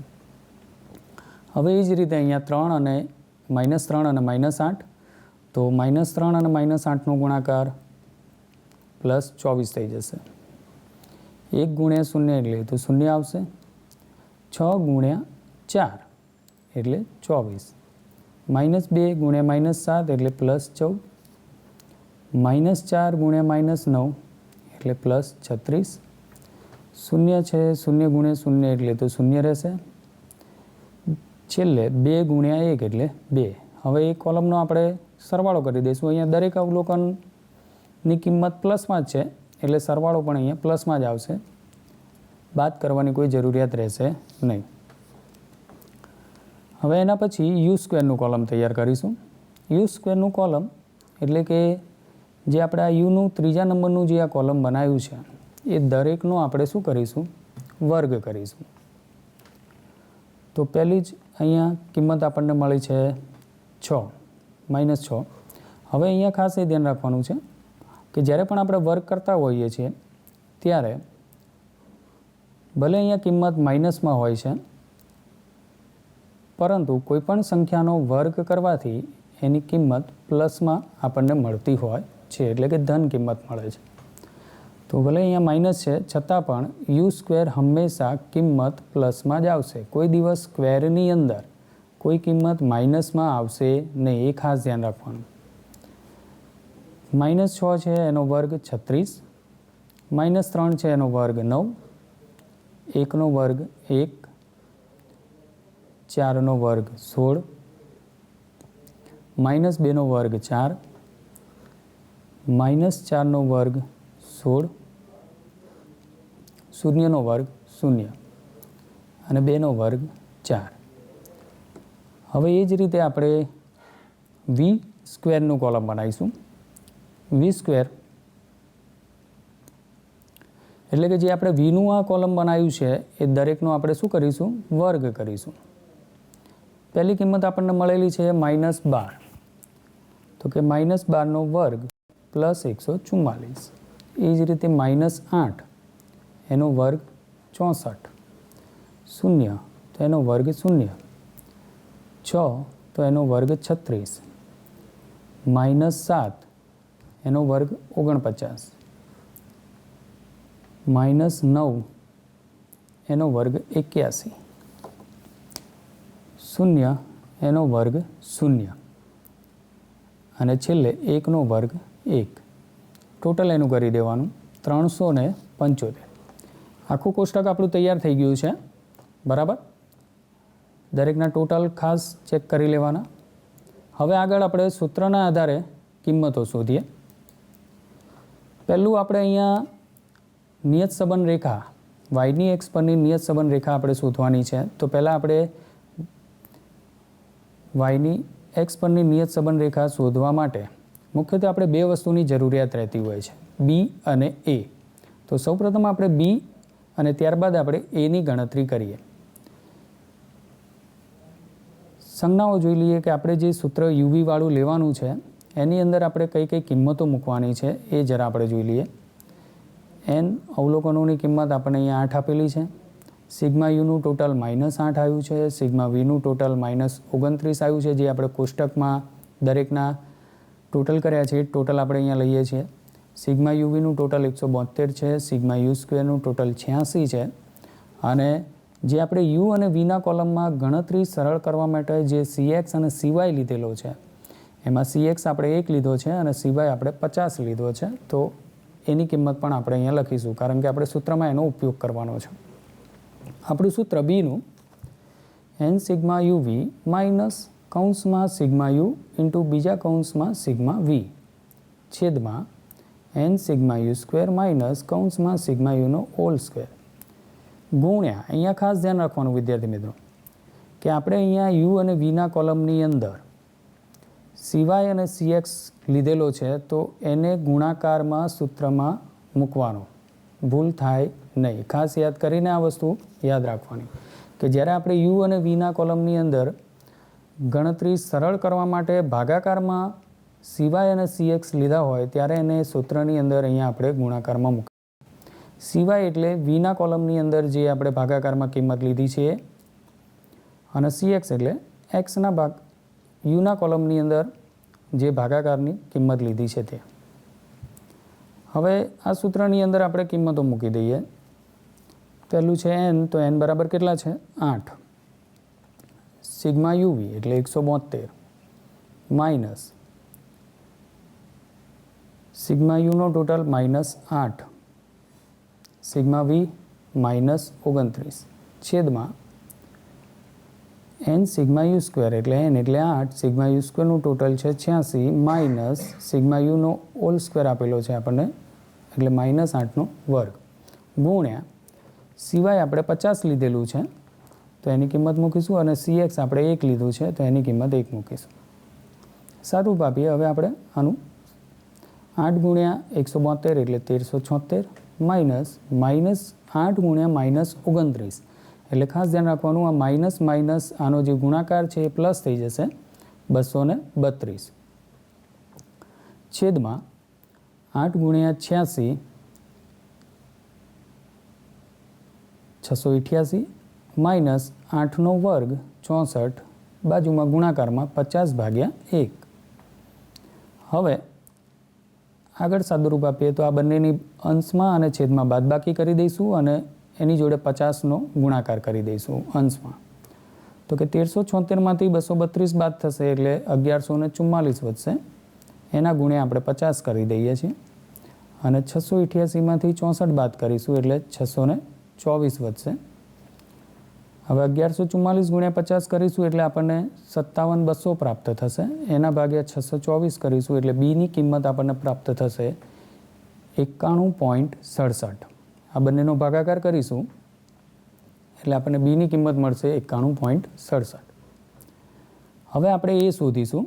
હવે એ જ રીતે અહીંયા 3 અને -3 અને -8, તો -3 અને -8નો ગુણાકાર પ્લસ 24 થઈ જશે. 1 ગુણ્યા 0 એટલે તો 0 આવશે. 6 ગુણ્યા 4 એટલે 24. -2 ગુણ્યા -7 એટલે પ્લસ 14. -4 ગુણ્યા -9 એટલે પ્લસ 36. 0 છે, 0 ગુણ્યા 0 એટલે તો 0 રહેશે. છેલ્લે 2 ગુણ્યા 1 એટલે 2. હવે એ કોલમનો આપણે સરવાળો કરી દઈશું. અહીંયા દરેક અવલોકનની કિંમત પ્લસમાં જ છે એટલે સરવાળો પણ અહીંયા પ્લસમાં જ આવશે. બાદ કરવાની કોઈ જરૂરિયાત રહેશે નહીં. હવે એના પછી યુ સ્ક્વેરનું કોલમ તૈયાર કરીશું. યુ સ્ક્વેરનું કોલમ એટલે કે જે આપણે આ યુનું ત્રીજા નંબરનું જે આ કોલમ બનાવ્યું છે એ દરેકનો આપણે શું કરીશું? વર્ગ કરીશું. તો પહેલી જ અહીંયા કિંમત આપણને મળી છે 6 -6. હવે અહીંયા ખાસ એ ધ્યાન રાખવાનું છે કે જ્યારે પણ આપણે વર્ગ કરતા હોઈએ છીએ ત્યારે ભલે અહીંયા કિંમત માઇનસમાં હોય છે, પરંતુ કોઈપણ સંખ્યાનો વર્ગ કરવાથી એની કિંમત પ્લસમાં આપણને મળતી હોય છે, એટલે કે ધન કિંમત મળે છે. તો ભલે અહીંયા માઇનસ છે છતાં પણ યુ સ્ક્વેર હંમેશા કિંમત પ્લસમાં જ આવશે. કોઈ દિવસ સ્ક્વેરની અંદર કોઈ કિંમત માઇનસમાં આવશે નહીં, એ ખાસ ધ્યાન રાખવાનું. -6 છે એનો વર્ગ 36, -3 છે એનો વર્ગ 9, 1નો વર્ગ 1, 4નો વર્ગ 16, -2નો વર્ગ 4, -4નો વર્ગ 16, 0નો વર્ગ 0 અને 2નો વર્ગ 4. હવે એ જ રીતે આપણે વી સ્ક્વેરનું કોલમ બનાવીશું. વી સ્ક્વેર એટલે કે જે આપણે વીનું આ કોલમ બનાવ્યું છે એ દરેકનો આપણે શું કરીશું? વર્ગ કરીશું. પહેલી કિંમત આપણને મળેલી છે -12. તો કે -12નો વર્ગ પ્લસ 144. એ જ રીતે -8 એનો વર્ગ 64, 0 તો એનો વર્ગ 0, 6 તો એનો વર્ગ 36, -7 એનો વર્ગ 49, -9 એનો વર્ગ 81, 0 એનો વર્ગ 0 અને છેલ્લે 1નો વર્ગ 1. ટોટલ એનું કરી દેવાનું 375. આખું કોષ્ટક આપણું તૈયાર થઈ ગયું છે. બરાબર? દરેકના ટોટલ ખાસ ચેક કરી લેવાના. હવે આગળ આપણે સૂત્રના આધારે કિંમતો શોધીએ. પહેલું આપણે અહીંયા નિયત સંબંધ રેખા વાયની એક્સ પરની નિયત સંબંધ રેખા આપણે શોધવાની છે. તો પહેલાં આપણે વાયની એક્સ પરની નિયત સંબંધ રેખા શોધવા માટે મુખ્યત્વે આપણે બે વસ્તુની જરૂરિયાત રહેતી હોય છે, બી અને એ. તો સૌપ્રથમ આપણે બી અને ત્યારબાદ આપણે એની ગણતરી કરીએ. સંજ્ઞાઓ જોઈ લઈએ કે આપણે જે સૂત્ર યુવી વાળું લેવાનું છે એની અંદર આપણે કઈ કઈ કિંમતો મૂકવાની છે એ જરા આપણે જોઈ લઈએ. એન અવલોકનોની કિંમત આપણને અહીંયા 8 આપેલી છે. સિગ્મા યુનું ટોટલ -8 આવ્યું છે. સિગ્મા વીનું ટોટલ -29 આવ્યું છે. જે આપણે કોષ્ટકમાં દરેકના ટોટલ કર્યા છે ટોટલ આપણે અહીંયા લઈએ છીએ. સિગ્મા યુવીનું ટોટલ 172 છે. સિગ્મા યુ સ્ક્વેરનું ટોટલ 86 છે. અને જે આપણે યુ અને વીના કોલમમાં ગણતરી સરળ કરવા માટે જે CX અને CY લીધેલો છે એમાં CX આપણે 1 લીધો છે અને CY આપણે 50 લીધો છે. તો એની કિંમત પણ આપણે અહીંયા લખીશું, કારણ કે આપણે સૂત્રમાં એનો ઉપયોગ કરવાનો છે. આપણું સૂત્ર બીનું n sigma U V minus કૌંસમાં સિગ્મા યુ ઇન્ટુ બીજા કૌંસમાં સિગ્મા વી છેદમાં n sigma U square minus કૌંસમાં સિગ્મા યુનો હોલ સ્ક્વેર ગુણ્યા, અહીંયા ખાસ ધ્યાન રાખવાનું વિદ્યાર્થી મિત્રો કે આપણે અહીંયા યુ અને વીના કોલમની અંદર CY અને CX લીધેલો છે તો એને ગુણાકારમાં સૂત્રમાં મૂકવાનો, ભૂલ થાય નહીં. ખાસ યાદ કરીને આ વસ્તુ યાદ રાખવાની કે જ્યારે આપણે યુ અને વીના કોલમની અંદર ગણતરી સરળ કરવા માટે ભાગાકારમાં CY અને CX લીધા હોય ત્યારે એને સૂત્રની અંદર અહીંયા આપણે ગુણાકારમાં મૂકીએ. CY એટલે વીના કોલમની અંદર જે આપણે ભાગાકારમાં કિંમત લીધી છે અને CX એટલે એક્સના ભાગ યુના કોલમની અંદર જે ભાગાકારની કિંમત લીધી છે તે. હવે આ સૂત્રની અંદર આપણે કિંમતો મૂકી દઈએ. પહેલું છે n, તો n બરાબર કેટલા છે? 8. સિગ્મા યુવી એટલે 172 માઇનસ સિગ્મા યુનો ટોટલ -8, સિગ્મા વી -29 છેદમાં n સિગ્મા યુ સ્ક્વેર એટલે n એટલે 8, સિગ્મા યુ સ્ક્વેરનું ટોટલ છે 86 માઇનસ સિગ્મા યુનો હોલ સ્ક્વેર આપેલો છે આપણને એટલે -8નો વર્ગ ગુણ્યા સિવાય આપણે 50 લીધેલું છે તો એની કિંમત મૂકીશું અને cx આપણે 1 લીધું છે તો એની કિંમત 1 મૂકીશું. સારું આપીએ. હવે આપણે આનું 8 ગુણ્યા 172 એટલે 1376 માઇનસ 8 ગુણ્યા -29 એટલે ખાસ ધ્યાન રાખવાનું આ માઇનસ આનો જે ગુણાકાર છે એ પ્લસ થઈ જશે 232 છેદમાં 8 ગુણ્યા 86 688 માઇનસ 8નો વર્ગ 64 બાજુમાં ગુણાકારમાં 50/1. હવે આગળ સાદુરૂપ આપીએ તો આ બંનેની અંશમાં અને છેદમાં બાદબાકી કરી દઈશું અને એની જોડે 50નો ગુણાકાર કરી દઈશું અંશમાં. તો કે 1376માંથી 232 બાદ થશે એટલે 1144 વધશે. એના ગુણે આપણે 50 કરી દઈએ છીએ અને 688માંથી 64 બાદ કરીશું એટલે 624 વધશે. હવે 1144 ગુણ્યા 50 કરીશું એટલે આપણને 57200 પ્રાપ્ત થશે. એના ભાગ્યા 624 કરીશું એટલે બીની કિંમત આપણને પ્રાપ્ત થશે 91.67. આ બંનેનો ભાગાકાર કરીશું એટલે આપણને બીની કિંમત મળશે 91.67. હવે આપણે એ શોધીશું.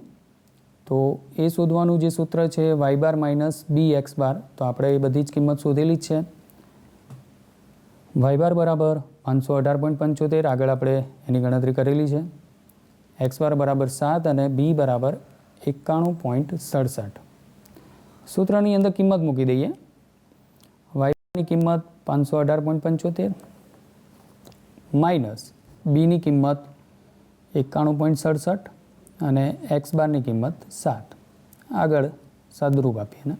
તો એ શોધવાનું જે સૂત્ર છે y બાર માઇનસ બી એક્સ બાર, તો આપણે એ બધી જ કિંમત શોધેલી જ છે. y બાર બરાબર 518.75 આગળ આપણે એની ગણતરી કરેલી છે. એક્સ બાર બરાબર 7 અને બી બરાબર 91.67. સૂત્રની અંદર કિંમત મૂકી દઈએ. વાયની કિંમત 518.75 માઇનસ બીની કિંમત 91.67 અને એક્સ બારની કિંમત 7. આગળ સાદુરૂપ આપીએ ને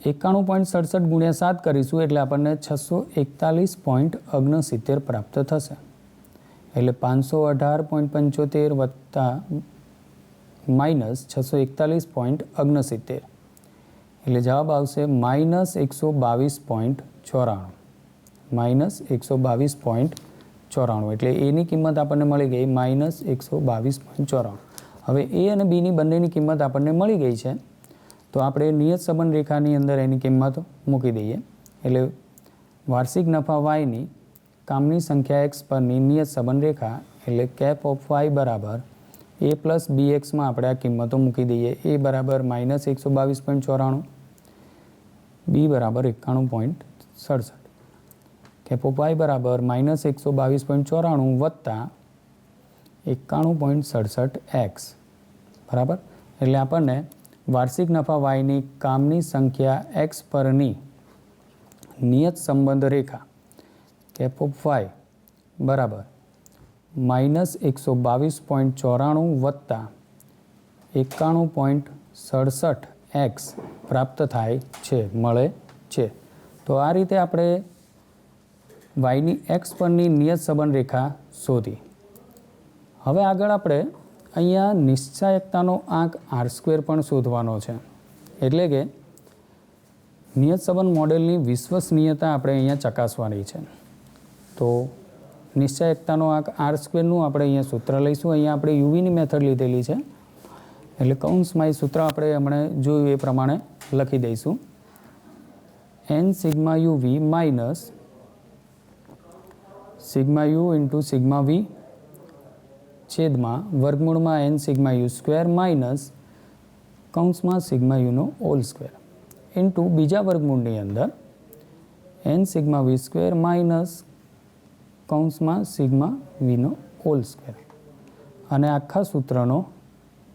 91.67 ગુણ્યા 7 કરીશું એટલે આપણને 641.69 પ્રાપ્ત થશે. એટલે 518.75 વત્તા માઇનસ 641.69 એટલે જવાબ આવશે -122.94. એટલે એની કિંમત આપણને મળી ગઈ -122.94. હવે એ અને બીની બંનેની કિંમત આપણને મળી ગઈ છે તો આપણે નિયત સંબંધ રેખાની અંદર એની કિંમત મૂકી દઈએ. એટલે વાર્ષિક નફા વાયની કામની સંખ્યા એક્સ પરની નિયત સંબંધ રેખા એટલે કેપ ઓફ વાય બરાબર એ પ્લસ બી એક્સમાં આપણે આ કિંમતો મૂકી દઈએ. એ બરાબર -122.94, બી બરાબર 91.67, કેપ ઓફ વાય બરાબર -122.94 વત્તા 91.67 એક્સ બરાબર. એટલે આપણને વાર્ષિક નફા વાયની કામની સંખ્યા એક્સ પરની નિયત સંબંધ રેખા કેપ ઓફ વાય બરાબર -122.94 વત્તા 91.67 એક્સ પ્રાપ્ત થાય છે, મળે છે. તો આ રીતે આપણે વાયની એક્સ પરની નિયત સંબંધ રેખા શોધી. હવે આગળ આપણે અહીંયા નિશ્ચાયકતાનો આંક r² પણ શોધવાનો છે. એટલે કે નિયત સંબંધ મોડેલની વિશ્વસનીયતા આપણે અહીંયા ચકાસવાની છે. તો નિશ્ચાયકતાનો આંક r² આપણે અહીંયા સૂત્ર લઈશું. અહીંયા આપણે યુવીની મેથડ લીધેલી છે એટલે કૌંસમાં એ સૂત્ર આપણે હમણાં જોયું એ પ્રમાણે લખી દઈશું. n sigma U V minus sigma U into sigma V છેદમાં વર્ગમૂળમાં n sigma U square minus કૌંસમાં સિગ્મા યુનો હોલ સ્ક્વેર ઇન્ટુ બીજા વર્ગમૂળની અંદર n sigma V square minus કૌંસમાં સિગ્મા વીનો હોલ સ્ક્વેર અને આખા સૂત્રનો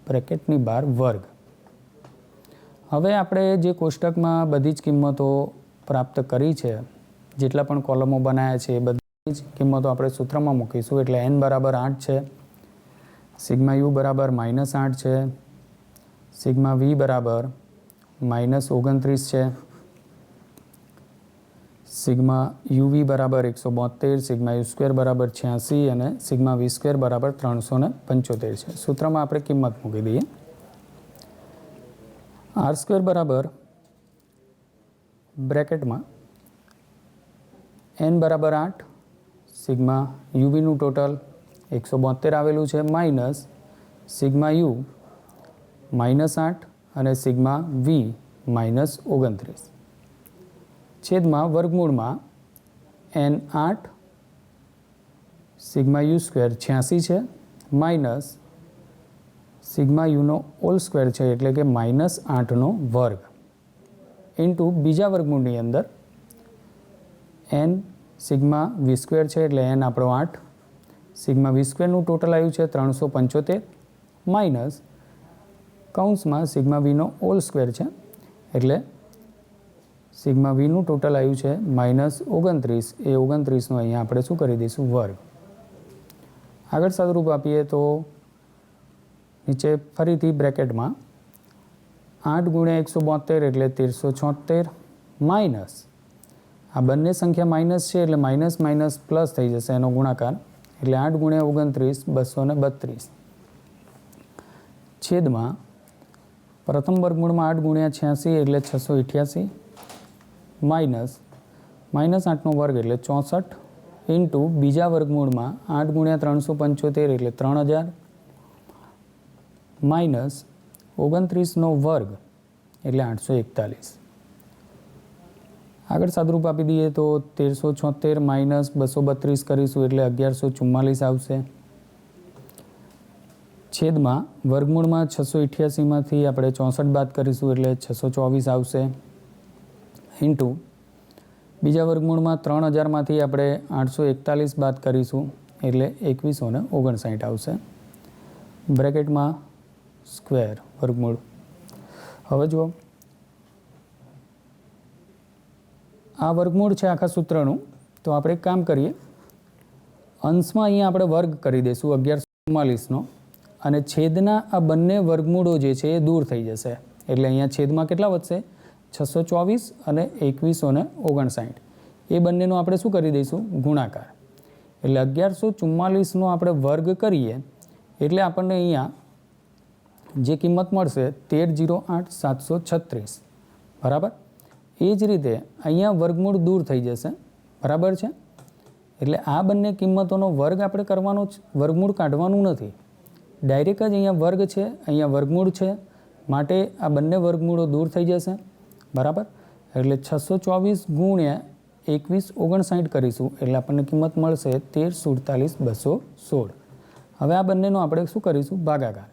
બ્રેકેટની બહાર વર્ગ. હવે આપણે જે કોષ્ટકમાં બધી જ કિંમતો પ્રાપ્ત કરી છે, જેટલા પણ કોલમો બનાવ્યા છે એ બધી જ કિંમતો આપણે સૂત્રમાં મૂકીશું. એટલે n બરાબર 8 છે, સિગ્મા યુ બરાબર -8 છે, સિગ્મા વી બરાબર -29 છે, સિગ્મા યુવી બરાબર 172, સિગ્મા યુ સ્ક્વેર બરાબર 86 અને સિગ્મા વી સ્ક્વેર બરાબર 375 છે. સૂત્રમાં આપણે કિંમત મૂકી દઈએ. આર સ્ક્વેર બરાબર બ્રેકેટમાં n બરાબર 8, સિગ્મા યુવીનું ટોટલ 172 આવેલું છે, માઇનસ સિગ્મા યુ -8 અને સિગ્મા વી -29 છેદમાં વર્ગમૂળમાં n8 સિગ્મા યુ સ્ક્વેર 86 છે, માઇનસ સિગ્મા યુનો હોલ સ્ક્વેર છે એટલે કે -8નો વર્ગ ઇન્ટુ બીજા વર્ગમૂળની અંદર n સિગ્મા વી સ્ક્વેર છે એટલે n આપણો 8, સિગ્મા વી સ્ક્વેરનું ટોટલ આવ્યું છે 375, માઇનસ કૌંસમાં સિગ્મા વીનો હોલ સ્ક્વેર છે એટલે સિગ્મા વીનું ટોટલ આવ્યું છે -29, એ 29નો અહીંયા આપણે શું કરી દઈશું વર્ગ. આગળ સાદુરૂપ આપીએ તો નીચે ફરીથી બ્રેકેટમાં 8 ગુણ્યા 172 એટલે 1376, માઇનસ આ બંને સંખ્યા માઇનસ છે એટલે માઇનસ માઇનસ પ્લસ થઈ જશે એનો ગુણાકાર એટલે 8 ગુણ્યા 29 232 છેદમાં પ્રથમ વર્ગમૂળમાં 8 ગુણ્યા 86 એટલે 688, -8નો વર્ગ એટલે 64 ઇન્ટુ બીજા વર્ગમૂળમાં 8 ગુણ્યા 375 એટલે 3000, -29નો વર્ગ એટલે 841. આગળ સાદુરૂપ આપી દઈએ તો 1376 માઇનસ 232 કરીશું એટલે 1144 આવશે. છેદમાં વર્ગમૂળમાં 688માંથી આપણે 64 બાદ કરીશું એટલે 624 આવશે, ઇન્ટુ બીજા વર્ગમૂળમાં 3000માંથી આપણે 841 બાદ કરીશું એટલે 2159 આવશે. બ્રેકેટમાં સ્ક્વેર વર્ગમૂળ. હવે જુઓ, આ વર્ગમૂળ છે આખા સૂત્રનું, તો આપણે એક કામ કરીએ, અંશમાં અહીંયા આપણે વર્ગ કરી દઈશું 1144નો અને છેદના આ બંને વર્ગમૂળો જે છે એ દૂર થઈ જશે એટલે અહીંયા છેદમાં કેટલા વધશે 624 અને 2159, એ બંનેનો આપણે શું કરી દઈશું ગુણાકાર એટલે 1144નો આપણે વર્ગ કરીએ એટલે આપણને અહીંયા જે કિંમત મળશે 13,08,736 બરાબર. એ જ રીતે અહીંયા વર્ગમૂળ દૂર થઈ જશે બરાબર છે એટલે આ બંને કિંમતોનો વર્ગ આપણે કરવાનો જ, વર્ગમૂળ કાઢવાનું નથી, ડાયરેક્ટ જ અહીંયા વર્ગ છે અહીંયા વર્ગમૂળ છે માટે આ બંને વર્ગમૂળો દૂર થઈ જશે બરાબર. એટલે 624 ગુણ્યા 2159 કરીશું એટલે આપણને કિંમત મળશે 13,47,216. હવે આ બંનેનો આપણે શું કરીશું ભાગાકાર,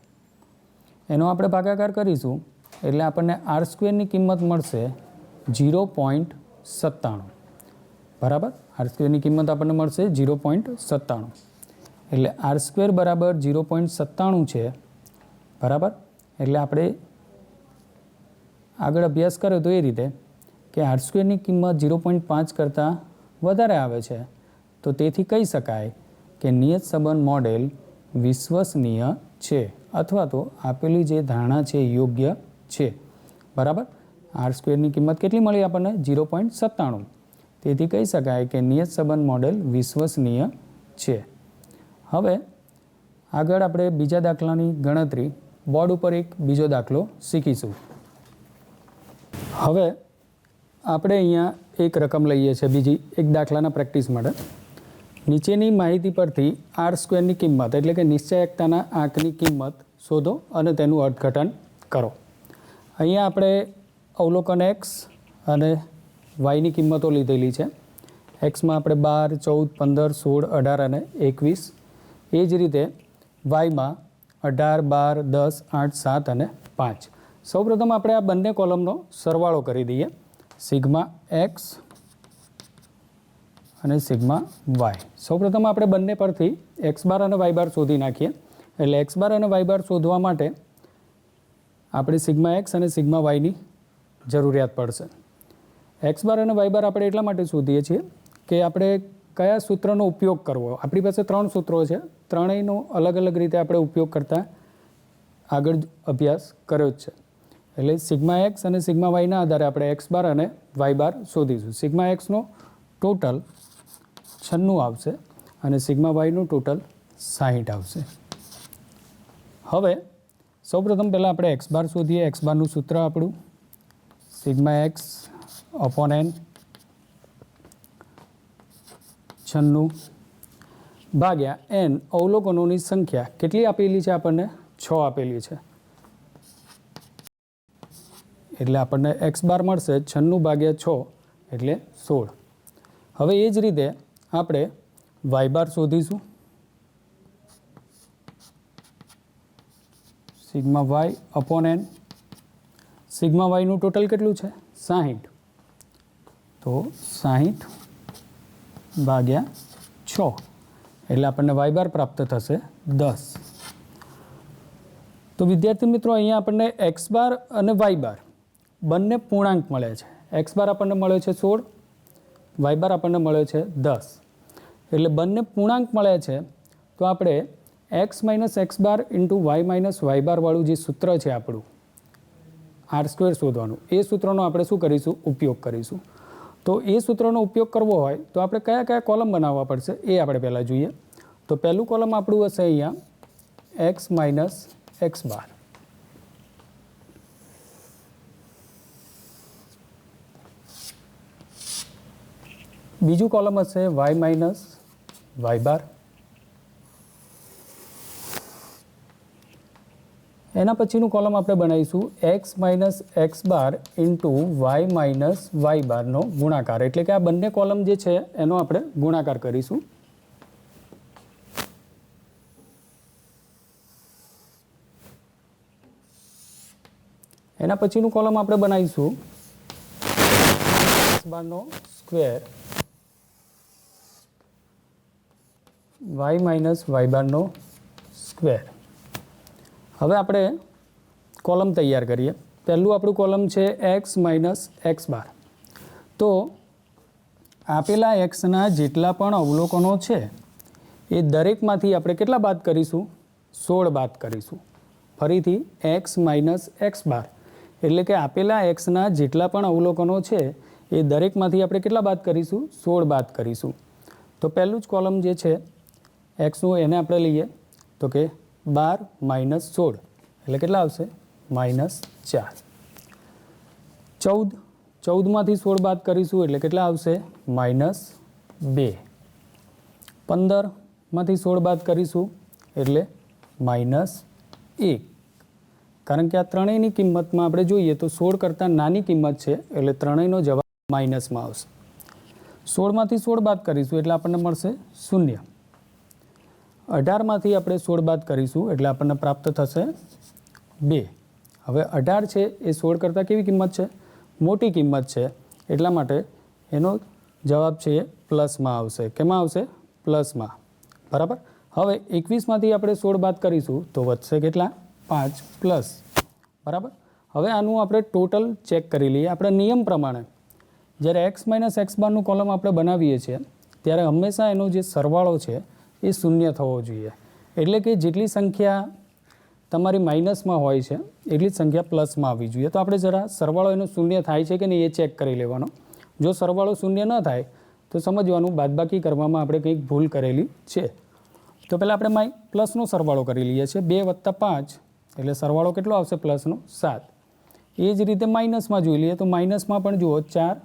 એનો આપણે ભાગાકાર કરીશું એટલે આપણને આર સ્ક્વેરની કિંમત મળશે 0.97 બરાબર. આર સ્ક્વેરની કિંમત આપણને મળશે 0.97 એટલે આર સ્ક્વેર બરાબર 0.97 છે બરાબર. એટલે આપણે આગળ અભ્યાસ કર્યો તો એ રીતે કે આર સ્ક્વેરની કિંમત 0.5 કરતાં વધારે આવે છે તો તેથી કહી શકાય કે નિયત સંબંધ મોડેલ વિશ્વસનીય છે અથવા તો આપેલી જે ધારણા છે યોગ્ય છે બરાબર. આર સ્ક્વેરની કિંમત કેટલી મળી આપણને 0.97, તેથી કહી શકાય કે નિયત સંબંધ મોડેલ વિશ્વસનીય છે. હવે આગળ આપણે બીજા દાખલાની ગણતરી બોર્ડ ઉપર એક બીજો દાખલો શીખીશું. હવે આપણે અહીંયા એક રકમ લઈએ છીએ બીજી એક દાખલાના પ્રેક્ટિસ માટે. નીચેની માહિતી પરથી આર સ્ક્વેરની કિંમત એટલે કે નિશ્ચયકતાના આંકની કિંમત શોધો અને તેનું અર્થઘટન કરો. અહીંયા આપણે અવલોકન એક્સ અને વાયની કિંમતો લીધેલી છે. એક્સમાં આપણે 12, 14, 15, 16, 18 અને 21, એ જ રીતે વાયમાં 18, 12, 10, 8, 7 અને 5. સૌપ્રથમ આપણે આ બંને કોલમનો સરવાળો કરી દઈએ, સિગ્મા એક્સ અને સિગ્મા વાય. સૌપ્રથમ આપણે બંને પરથી એક્સ બાર અને વાય બાર શોધી નાખીએ. એટલે એક્સ બાર અને વાય બાર શોધવા માટે આપણે સિગ્મા એક્સ અને સિગ્મા વાયની જરૂરિયાત પડશે. એક્સ બાર અને વાય બાર આપણે એટલા માટે શોધીએ છીએ કે આપણે કયા સૂત્રનો ઉપયોગ કરવો. આપણી પાસે 3 સૂત્રો છે, ત્રણેયનો અલગ અલગ રીતે આપણે ઉપયોગ કરતા આગળ અભ્યાસ કર્યો જ છે. એટલે સિગ્મા એક્સ અને સિગ્મા વાયના આધારે આપણે એક્સ બાર અને વાય બાર શોધીશું. સિગ્મા એક્સનો ટોટલ 96 આવશે અને સિગ્મા વાયનું ટોટલ 60 આવશે. હવે સૌપ્રથમ પહેલાં આપણે એક્સ બાર શોધીએ. એક્સ બારનું સૂત્ર આપણું સિગ્મા એક્સ અપોન એન 96 ભાગ્યા એન અવલોકનોની સંખ્યા કેટલી આપેલી છે? આપણને 6 આપેલી છે. એટલે આપણને એક્સ બાર મળશે 96 ભાગ્યા 6 એટલે 16. હવે એ જ રીતે આપણે વાય બાર શોધીશું. Sigma Y upon N. Sigma વાયનું ટોટલ કેટલું છે? 60. તો 60 ભાગ્યા 6 એટલે આપણને વાય બાર પ્રાપ્ત થશે 10. તો વિદ્યાર્થી મિત્રો, અહીંયા આપણને એક્સ બાર અને વાય બાર બંને પૂર્ણાંક મળે છે. એક્સ બાર આપણને મળ્યો છે 16, વાય બાર આપણને મળ્યો છે 10. એટલે બંને પૂર્ણાંક મળે છે તો આપણે X minus X bar into Y minus Y bar વાળું જે સૂત્ર છે આપણું આર સ્ક્વેર શોધવાનું, એ સૂત્રનો આપણે શું કરીશું? ઉપયોગ કરીશું. તો એ સૂત્રનો ઉપયોગ કરવો હોય તો આપણે કયા કયા કોલમ બનાવવા પડશે એ આપણે પહેલાં જોઈએ. તો પહેલું કોલમ આપણું હશે અહીંયા એક્સ માઇનસ એક્સ બાર. બીજું કોલમ હશે વાય માઇનસ વાય બાર. એના પછીનું કોલમ આપણે બનાવીશું X minus X bar into Y minus Y બારનો ગુણાકાર. એટલે કે આ બંને કોલમ જે છે એનો આપણે ગુણાકાર કરીશું. એના પછીનું કોલમ આપણે બનાવીશું એક્સ બારનો સ્ક્વેર વાય માઇનસ વાય બારનો સ્ક્વેર. હવે આપણે કોલમ તૈયાર કરીએ. પહેલું આપણું કોલમ છે એક્સ માઇનસ એક્સ બાર. તો આપેલા એક્સના જેટલા પણ અવલોકનો છે એ દરેકમાંથી આપણે કેટલા બાદ કરીશું? 16 બાદ કરીશું. ફરીથી એક્સ માઇનસ એક્સ બાર એટલે કે આપેલા એક્સના જેટલા પણ અવલોકનો છે એ દરેકમાંથી આપણે કેટલા બાદ કરીશું? 16 બાદ કરીશું. તો પહેલું જ કોલમ જે છે એક્સનું એને આપણે લઈએ તો કે 12 માઇનસ 16 એટલે કેટલા આવશે? -4. 14માંથી 16 બાદ કરીશું એટલે કેટલા આવશે? -2. 15માંથી 16 બાદ કરીશું એટલે -1. કારણ કે આ ત્રણેયની કિંમતમાં આપણે જોઈએ તો 16 કરતાં નાની કિંમત છે એટલે ત્રણેયનો જવાબ માઇનસમાં આવશે. 16માંથી 16 બાદ કરીશું એટલે આપણને મળશે 0. 18માંથી આપણે 16 બાદ કરીશું એટલે આપણને પ્રાપ્ત થશે 2. હવે 18 છે એ 16 કરતાં કેવી કિંમત છે? મોટી કિંમત છે. એટલા માટે એનો જવાબ છે એ પ્લસમાં આવશે. કેમાં આવશે? પ્લસમાં. બરાબર. હવે 21માંથી આપણે 16 બાદ કરીશું તો વધશે કેટલા? 5 પ્લસ. બરાબર. હવે આનું આપણે ટોટલ ચેક કરી લઈએ. આપણે નિયમ પ્રમાણે જ્યારે એક્સ માઇનસ એક્સ બારનું કોલમ આપણે બનાવીએ છીએ ત્યારે હંમેશા એનો જે સરવાળો છે એ 0 થવો જોઈએ. એટલે કે જેટલી સંખ્યા તમારી માઇનસમાં હોય છે એટલી જ સંખ્યા પ્લસમાં આવવી જોઈએ. તો આપણે જરા સરવાળો એનો 0 થાય છે કે નહીં એ ચેક કરી લેવાનો. જો સરવાળો 0 ન થાય તો સમજવાનું બાદબાકી કરવામાં આપણે કંઈક ભૂલ કરેલી છે. તો પહેલાં આપણે પ્લસનો સરવાળો કરી લઈએ છીએ. 2 + 5 એટલે સરવાળો કેટલો આવશે? પ્લસનો 7. એ જ રીતે માઇનસમાં જોઈ લઈએ તો માઇનસમાં પણ જુઓ 4,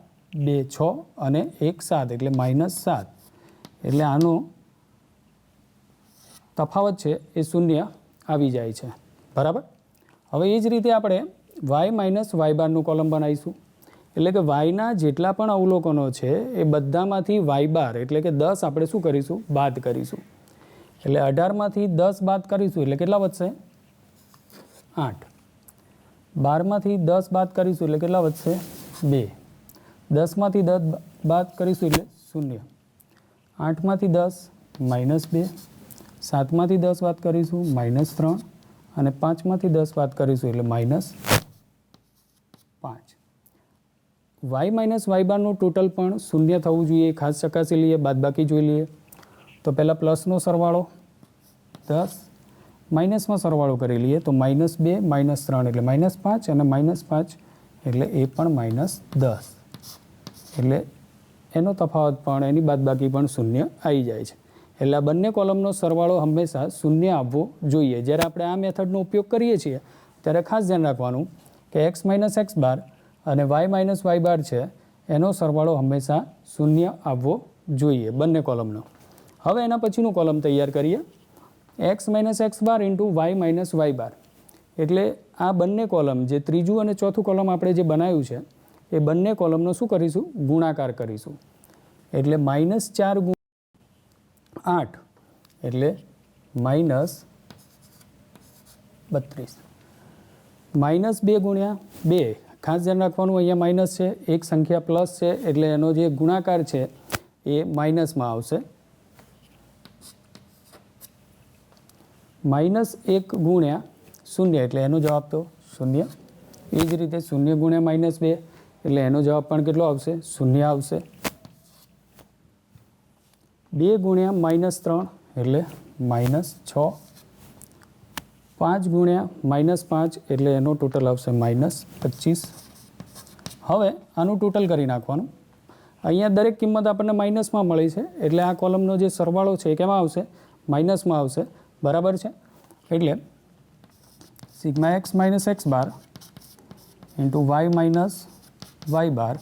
2, 6 અને 1, 7 એટલે -7. એટલે આનો તફાવત છે એ 0 આવી જાય છે. બરાબર. હવે એ જ રીતે આપણે વાય માઇનસ વાય બારનું કોલમ બનાવીશું. એટલે કે વાયના જેટલા પણ અવલોકનો છે એ બધામાંથી વાય બાર એટલે કે 10 આપણે શું કરીશું? બાદ કરીશું. એટલે 18માંથી 10 બાદ કરીશું એટલે કેટલા વધશે? 8. 12માંથી 10 બાદ કરીશું એટલે કેટલા વધશે? 2. 10માંથી 10 બાદ કરીશું એટલે 0. 8માંથી 10 -2. 7માંથી 10 બાદ કરીશું -3 અને 5માંથી 10 બાદ કરીશું એટલે -5. વાય માઇનસ વાય બારનું ટોટલ પણ 0 થવું જોઈએ. ખાસ ચકાસી લઈએ, બાદબાકી જોઈ લઈએ. તો પહેલાં પ્લસનો સરવાળો 10 માઇનસમાં સરવાળો કરી લઈએ તો -2 -3 એટલે -5 અને -5 એટલે એ પણ -10 એટલે એનો તફાવત પણ એની બાદબાકી પણ શૂન્ય આવી જાય છે. એટલે આ બંને કોલમનો સરવાળો હંમેશા શૂન્ય આવવો જોઈએ. જ્યારે આપણે આ મેથડનો ઉપયોગ કરીએ છીએ ત્યારે ખાસ ધ્યાન રાખવાનું કે x - x બાર અને y - y બાર છે એનો સરવાળો હંમેશા શૂન્ય આવવો જોઈએ બંને કોલમનો. હવે એના પછીનું કોલમ તૈયાર કરીએ x - x બાર ઇન્ટુ y - y બાર. એટલે આ બંને કોલમ જે ત્રીજું અને ચોથું કોલમ આપણે જે બનાવ્યું છે એ બંને કોલમનો શું કરીશું? ગુણાકાર કરીશું. એટલે -4 × 8 એટલે -32. -2 × 2 ખાસ ધ્યાન રાખવાનું અહીંયા માઇનસ છે, એક સંખ્યા પ્લસ છે એટલે એનો જે ગુણાકાર છે એ માઇનસમાં આવશે. -1 × 0 એટલે એનો જવાબ તો 0. એ જ રીતે 0 × -2 એટલે એનો જવાબ પણ કેટલો આવશે? 0 આવશે. 2 × -3 એટલે -6. 5 × -5 એટલે એનો ટોટલ આવશે -25. હવે આનું ટોટલ કરી નાખવાનું. અહીંયા દરેક કિંમત આપણને માઇનસમાં મળી છે એટલે આ કોલમનો જે સરવાળો છે એ કેમાં આવશે? માઇનસમાં આવશે. બરાબર છે. એટલે સિગ્મા x - x બાર ઇન્ટુ y - y બાર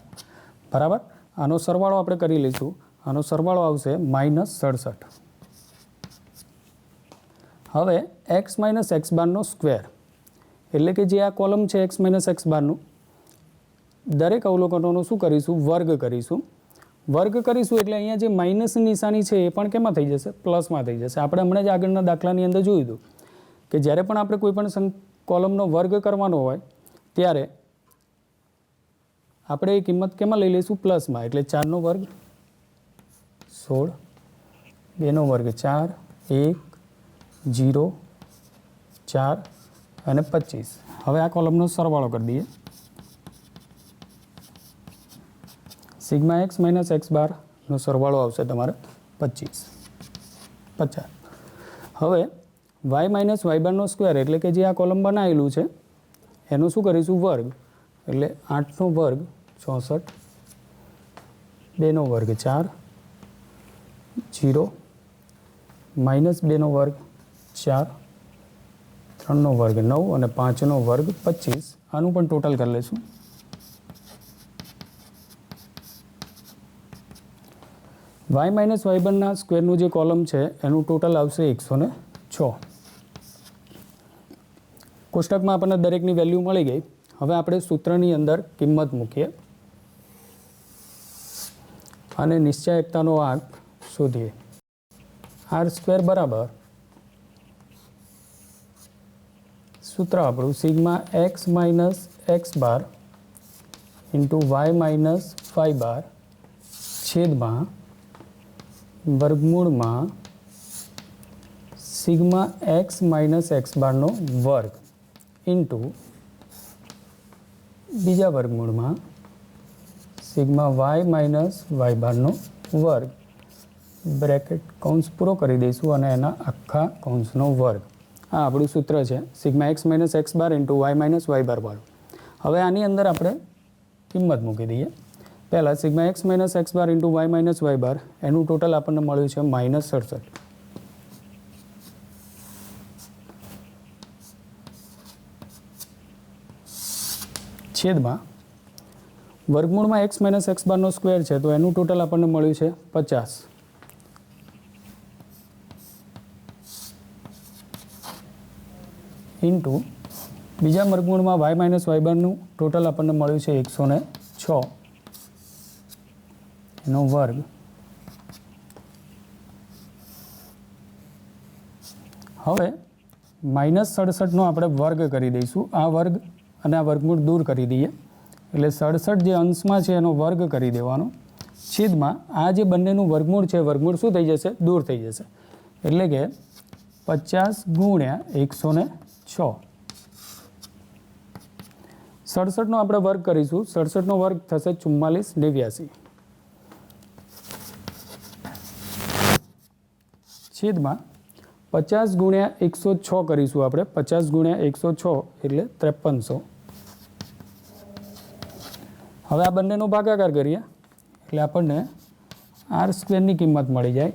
બરાબર. આનો સરવાળો આપણે કરી લઈશું. આનો સરવાળો આવશે -67. હવે x - x બારનો સ્ક્વેર એટલે કે જે આ કોલમ છે x - x બારનું દરેક અવલોકનોનો શું કરીશું? વર્ગ કરીશું. વર્ગ કરીશું એટલે અહીંયા જે માઇનસની નિશાની છે એ પણ કેમાં થઈ જશે? પ્લસમાં થઈ જશે. આપણે હમણાં જ આગળના દાખલાની અંદર જોયું હતું કે જ્યારે પણ આપણે કોઈ પણ કોલમનો વર્ગ કરવાનો હોય ત્યારે આપણે એ કિંમત કેમાં લઈ લઈશું? પ્લસમાં. એટલે 4નો વર્ગ 16, 2નો વર્ગ 4, 1, 0, 4 અને 25. હવે આ કોલમનો સરવાળો કરી દઈએ. સિગ્મા x - x બારનો સરવાળો આવશે તમારે 50. હવે y - y બારનો સ્ક્વેર એટલે કે જે આ કોલમ બનાવેલું છે એનું શું કરીશું? વર્ગ. એટલે 8નો વર્ગ 64, 2નો વર્ગ 4, 0, -2નો વર્ગ 4, 3નો વર્ગ 9 અને 5નો વર્ગ 25. આનું પણ ટોટલ કરી લઈશું. y - y બારના સ્ક્વેરનું જે કોલમ છે એનું ટોટલ આવશે 106. કોષ્ટકમાં આપણને દરેકની વેલ્યુ મળી ગઈ. હવે આપણે સૂત્રની અંદર કિંમત મૂકીએ અને નિશ્ચયકતાનો આંક શોધીએ. r² બરાબર સૂત્ર આપણું સિગ્મા x - x બાર ઇન્ટુ y - y બાર છેદમાં વર્ગમૂળમાં સિગ્મા x - x બારનો વર્ગ ઇન્ટુ બીજા વર્ગમૂળમાં સિગ્મા y - y બારનો વર્ગ બ્રેકેટ કૌંસ પૂરો કરી દઈશું અને એના આખા કૌંસનો વર્ગ. આ આપણું સૂત્ર છે સિગ્મા x - x બાર ઇન્ટુ y - y બાર વાળું. હવે આની અંદર આપણે કિંમત મૂકી દઈએ. પહેલાં સિગ્મા x - x બાર ઇન્ટુ y - y બાર એનું ટોટલ આપણને મળ્યું છે -67. છેદમાં વર્ગમૂળમાં x - x બારનો સ્ક્વેર છે તો એનું ટોટલ આપણને મળ્યું છે 50. ઇન્ટુ બીજા વર્ગમૂળમાં y - y બારનું ટોટલ આપણને મળ્યું છે 106 એનો વર્ગ. હવે -67નો આપણે વર્ગ કરી દઈશું. આ વર્ગ અને આ વર્ગમૂળ દૂર કરી દઈએ એટલે 67 જે અંશમાં છે એનો વર્ગ કરી દેવાનો. છેદમાં આ જે બંનેનું વર્ગમૂળ છે વર્ગમૂળ શું થઈ જશે? દૂર થઈ જશે. એટલે કે 50 × 106. 67નો આપણે વર્ગ કરીશું. 67નો વર્ગ થશે 4489 છેદમાં 50 ગુણ્યા 106 કરીશું આપણે. 50 ગુણ્યા 106 એટલે 5300. હવે આ બંનેનો ભાગાકાર કરીએ એટલે આપણને આર સ્ક્વેરની કિંમત મળી જાય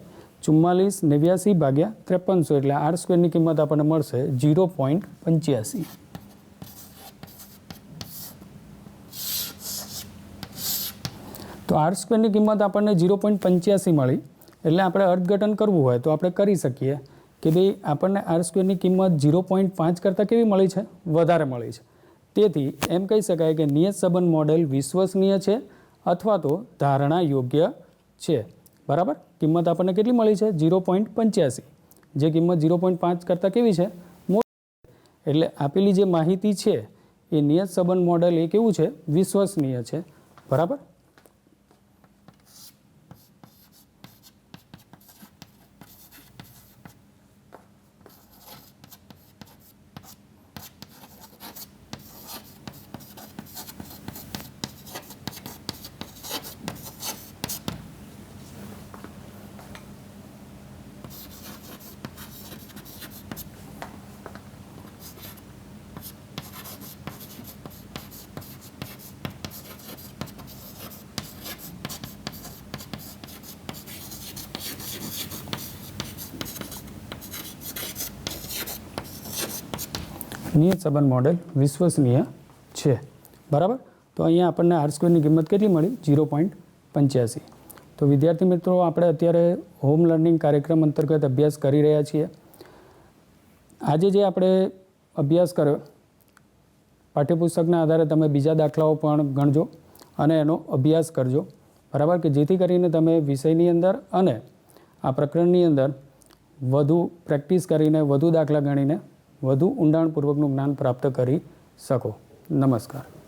4489 ભાગ્યા 5300 એટલે આર સ્ક્વેરની કિંમત આપણને મળશે 0.85. તો આર સ્ક્વેરની કિંમત આપણને 0.85 મળી એટલે આપણે અર્થઘટન કરવું હોય તો આપણે કરી શકીએ કે ભાઈ આપણને આર સ્ક્વેરની કિંમત 0.5 કરતાં કેવી મળી છે? વધારે મળી છે. તેથી એમ કહી શકાય કે નિયત સંબંધ મોડેલ વિશ્વસનીય છે અથવા તો ધારણા યોગ્ય છે. બરાબર. કિંમત આપણને કેટલી મળી છે? 0.85. જે કિંમત 0.5 કરતાં કેવી છે? મોટી. એટલે આપેલી જે માહિતી છે એ નિયત સંબંધ મોડેલ એ કેવું છે? વિશ્વસનીય છે. બરાબર. નિયત સંબંધ મોડેલ વિશ્વસનીય છે. બરાબર. તો અહીંયા આપણને આર સ્ક્વેરની કિંમત કેટલી મળી? 0.85. તો વિદ્યાર્થી મિત્રો, આપણે અત્યારે હોમ લર્નિંગ કાર્યક્રમ અંતર્ગત અભ્યાસ કરી રહ્યા છીએ. આજે જે આપણે અભ્યાસ કર્યો, પાઠ્યપુસ્તકના આધારે તમે બીજા દાખલાઓ પણ ગણજો અને એનો અભ્યાસ કરજો. બરાબર. કે જેથી કરીને તમે વિષયની અંદર અને આ પ્રકરણની અંદર વધુ પ્રેક્ટિસ કરીને, વધુ દાખલા ગણીને વધુ ઊંડાણપૂર્વકનું જ્ઞાન પ્રાપ્ત કરી શકો. નમસ્કાર.